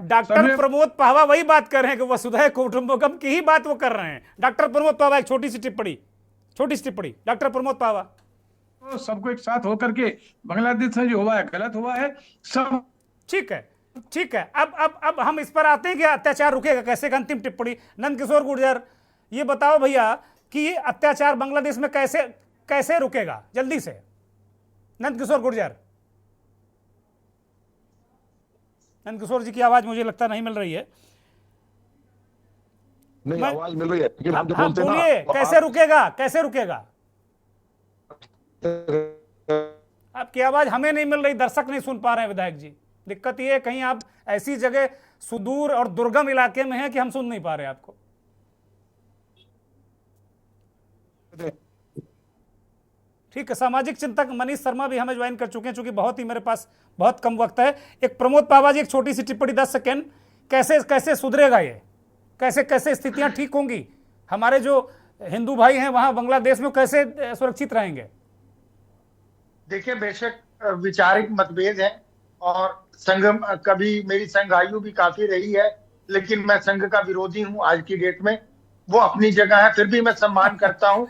डॉक्टर प्रमोद पावा, वही बात कर रहे हैं कि वसुधैव कुटुंबकम की ही बात वो कर रहे हैं। डॉक्टर प्रमोद पावा, एक छोटी सी टिप्पणी डॉक्टर प्रमोद पावा। तो सबको एक साथ होकर के बांग्लादेश में जो हुआ है गलत हुआ है सब। ठीक है। अब हम इस पर आते हैं कि अत्याचार रुकेगा कैसे। एक अंतिम टिप्पणी नंदकिशोर गुर्जर, ये बताओ भैया कि अत्याचार बांग्लादेश में कैसे रुकेगा जल्दी से। नंदकिशोर गुर्जर, नंदकिशोर जी की आवाज मुझे लगता नहीं मिल रही है। नहीं, आवाज मिल रही है लेकिन हम जो बोलते हैं बोलिए, कैसे रुकेगा। आपकी आवाज हमें नहीं मिल रही, दर्शक नहीं सुन पा रहे हैं विधायक जी। दिक्कत ये है कहीं आप ऐसी जगह सुदूर और दुर्गम इलाके में हैं कि हम सुन नहीं पा रहे आपको। ठीक है, सामाजिक चिंतक मनीष शर्मा भी हमें ज्वाइन कर चुके हैं, चूंकि बहुत ही मेरे पास बहुत कम वक्त है। एक प्रमोद पावा जी, एक छोटी सी टिप्पणी 10 सेकेंड, कैसे सुधरेगा ये, कैसे स्थितियां ठीक होंगी, हमारे जो हिंदू भाई हैं वहां बांग्लादेश में कैसे सुरक्षित रहेंगे। देखिए, बेशक वैचारिक मतभेद है और संघ कभी मेरी संघ आयु भी काफी रही है, लेकिन मैं संघ का विरोधी हूं आज की डेट में। वो अपनी जगह है, फिर भी मैं सम्मान करता हूं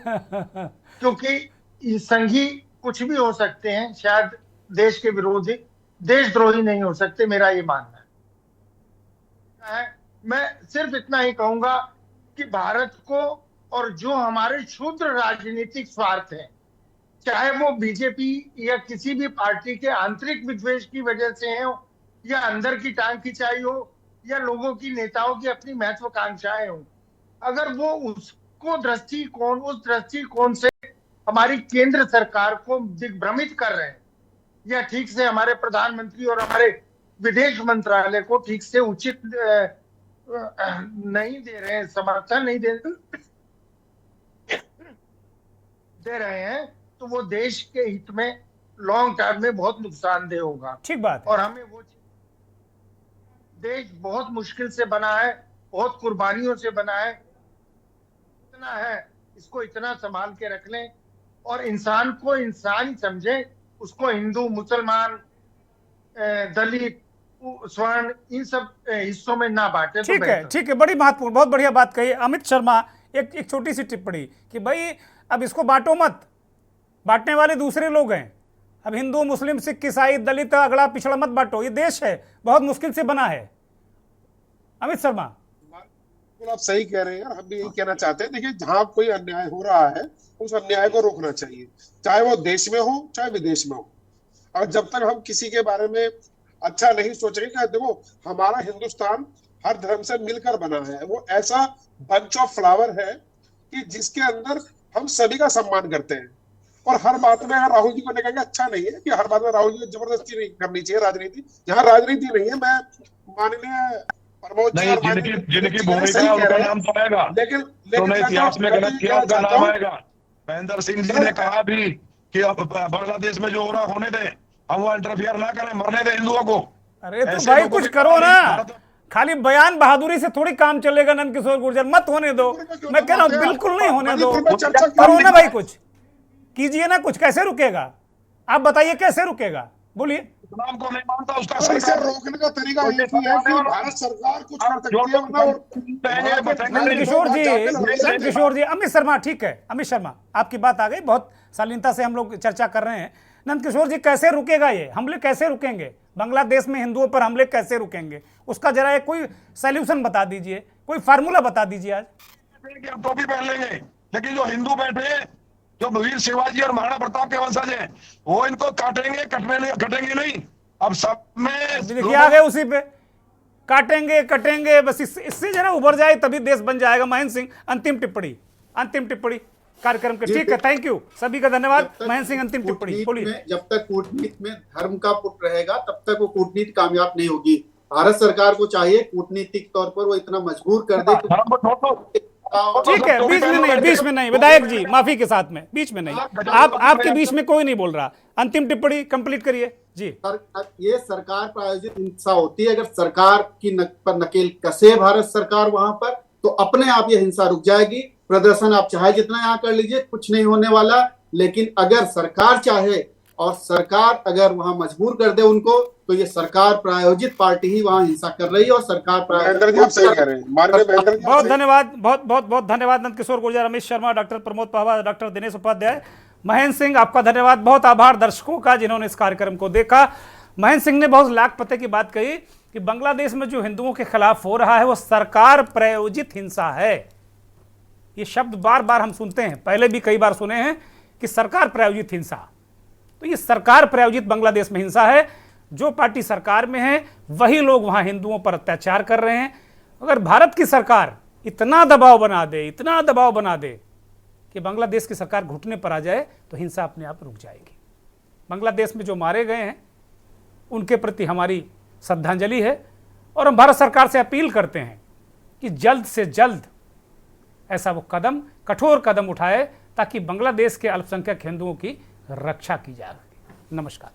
क्योंकि संघी कुछ भी हो सकते हैं, शायद देश के विरोधी देशद्रोही नहीं हो सकते, मेरा ये मानना है। मैं सिर्फ इतना ही कहूंगा कि भारत को और जो हमारे क्षुद्र राजनीतिक स्वार्थ हैं, चाहे वो बीजेपी या किसी भी पार्टी के आंतरिक विद्वेष की वजह से हो या अंदर की टांग खिंचाई हो या लोगों की नेताओं की अपनी महत्वाकांक्षाएं हो, अगर वो उस दृष्टिकोण से हमारी केंद्र सरकार को दिग्भ्रमित कर रहे हैं या ठीक से हमारे प्रधानमंत्री और हमारे विदेश मंत्रालय को ठीक से उचित नहीं दे रहे हैं, समर्थन नहीं दे रहे हैं, तो वो देश के हित में लॉन्ग टर्म में बहुत नुकसानदेह होगा। ठीक बात। और हमें वो देश बहुत मुश्किल से बना है, बहुत कुर्बानियों से बना है, इतना है, इसको इतना संभाल के रख लें और इंसान को इंसान ही समझे, उसको हिंदू, मुसलमान, दलित, स्वर्ण इन सब हिस्सों में ना बांटे। ठीक है, बड़ी महत्वपूर्ण, बहुत बढ़िया बात कही। अमित शर्मा, एक छोटी सी टिप्पणी कि भाई अब इसको बांटो मत, बांटने वाले दूसरे लोग हैं। अब हिंदू, मुस्लिम, सिख, ईसाई, दलित, अगड़ा पिछड़ा मत बांटो, ये देश है, बहुत मुश्किल से बना है। अमित शर्मा, आप सही कह रहे हैं यार, हम भी यही कहना चाहते हैं। देखिए, जहां कोई अन्याय हो रहा है उस अन्याय को रोकना चाहिए, चाहे वो देश में हो चाहे विदेश में हो। और जब तक हम किसी के बारे में अच्छा नहीं सोचेंगे कि देखो हमारा हिंदुस्तान हर धर्म से मिलकर बना है, वो ऐसा बंच ऑफ फ्लावर है कि जिसके अंदर हम सभी का सम्मान करते हैं। और हर बात में राहुल जी को कहेंगे अच्छा नहीं है कि हर बात में राहुल जी को जबरदस्ती नहीं करनी चाहिए राजनीति। यहाँ राजनीति नहीं है, मैं माननीय प्रमोद जी जिनकी भूमिका है उनका नाम तो आएगा, लेकिन इतिहास में गलत किया उनका नाम आएगा। महेंद्र सिंह जी ने कहा भी कि अब बांग्लादेश में जो हो रहा होने दे, हम वो इंटरफियर ना करें, मरने दे हिंदुओं को। अरे तो भाई कुछ करो ना, खाली बयान बहादुरी से थोड़ी काम चलेगा। नंदकिशोर गुर्जर, मत होने दो, मैं कह रहा हूँ बिल्कुल नहीं होने दो, करो ना भाई, कुछ कीजिए ना, कुछ कैसे रुकेगा आप बताइए, कैसे रुकेगा, बोलिए। इस्लाम को नहीं मानता, उसका इसे रोकने का तरीका एक ही है कि भारत सरकार कुछ कर सकती है। किशोर जी, अमित शर्मा, ठीक है अमित शर्मा, आपकी बात आ गई, बहुत शालीनता से हम लोग चर्चा कर रहे हैं। नंदकिशोर जी, कैसे रुकेगा ये हमले, कैसे रुकेंगे बांग्लादेश में हिंदुओं पर हमले, कैसे रुकेंगे, उसका जरा एक कोई सॉल्यूशन बता दीजिए, कोई फार्मूला बता दीजिए। आज टोपी पहन लेंगे, लेकिन जो हिंदू बैठे, जो वीर शिवाजी और महाराणा प्रताप के वंशज हैं, वो इनको काटेंगे, कटेंगे नहीं। अब सब में देखिए आ गए उसी पे, काटेंगे कटेंगे, बस इससे जरा उभर जाए तभी देश बन जाएगा। महेंद्र सिंह, अंतिम टिप्पणी कार्यक्रम के। ठीक है, थैंक यू, सभी का धन्यवाद। महेंद्र सिंह, अंतिम टिप्पणी बोलिए। जब तक कूटनीति में धर्म का पुट रहेगा तब तक वो कूटनीति कामयाब नहीं होगी। भारत सरकार को चाहिए कूटनीतिक तौर पर वो इतना मजबूर कर दे। ठीक है, बीच में नहीं विधायक जी, माफी के साथ में बीच में नहीं, आपके बीच में कोई नहीं बोल रहा। अंतिम टिप्पणी कंप्लीट करिए जी। ये सरकार प्रायोजित हिंसा होती है, अगर सरकार की पर नकेल कसे भारत सरकार वहां पर, तो अपने आप ये हिंसा रुक जाएगी। प्रदर्शन आप चाहे जितना यहाँ कर लीजिए, कुछ नहीं होने वाला। लेकिन अगर सरकार चाहे और सरकार अगर वहां मजबूर कर दे उनको, तो ये सरकार प्रायोजित पार्टी ही वहां हिंसा कर रही है और सरकार बहुत धन्यवाद, बहुत बहुत बहुत धन्यवाद नंदकिशोर गुर्जर, रमेश शर्मा, डॉक्टर प्रमोद पहवा, डॉक्टर दिनेश उपाध्याय, महेंद्र सिंह, आपका धन्यवाद। बहुत आभार दर्शकों का जिन्होंने इस कार्यक्रम को देखा। महेंद्र सिंह ने बहुत लाख पते की बात कही कि बांग्लादेश में जो हिंदुओं के खिलाफ हो रहा है वो सरकार प्रायोजित हिंसा है। ये शब्द बार बार हम सुनते हैं, पहले भी कई बार सुने हैं कि सरकार प्रायोजित हिंसा। तो ये सरकार प्रायोजित बांग्लादेश में हिंसा है। जो पार्टी सरकार में है वही लोग वहां हिंदुओं पर अत्याचार कर रहे हैं। अगर भारत की सरकार इतना दबाव बना दे कि बांग्लादेश की सरकार घुटने पर आ जाए तो हिंसा अपने आप रुक जाएगी। बांग्लादेश में जो मारे गए हैं उनके प्रति हमारी श्रद्धांजलि है और हम भारत सरकार से अपील करते हैं कि जल्द से जल्द ऐसा वो कठोर कदम उठाए ताकि बांग्लादेश के अल्पसंख्यक हिंदुओं की रक्षा की जा सके। नमस्कार।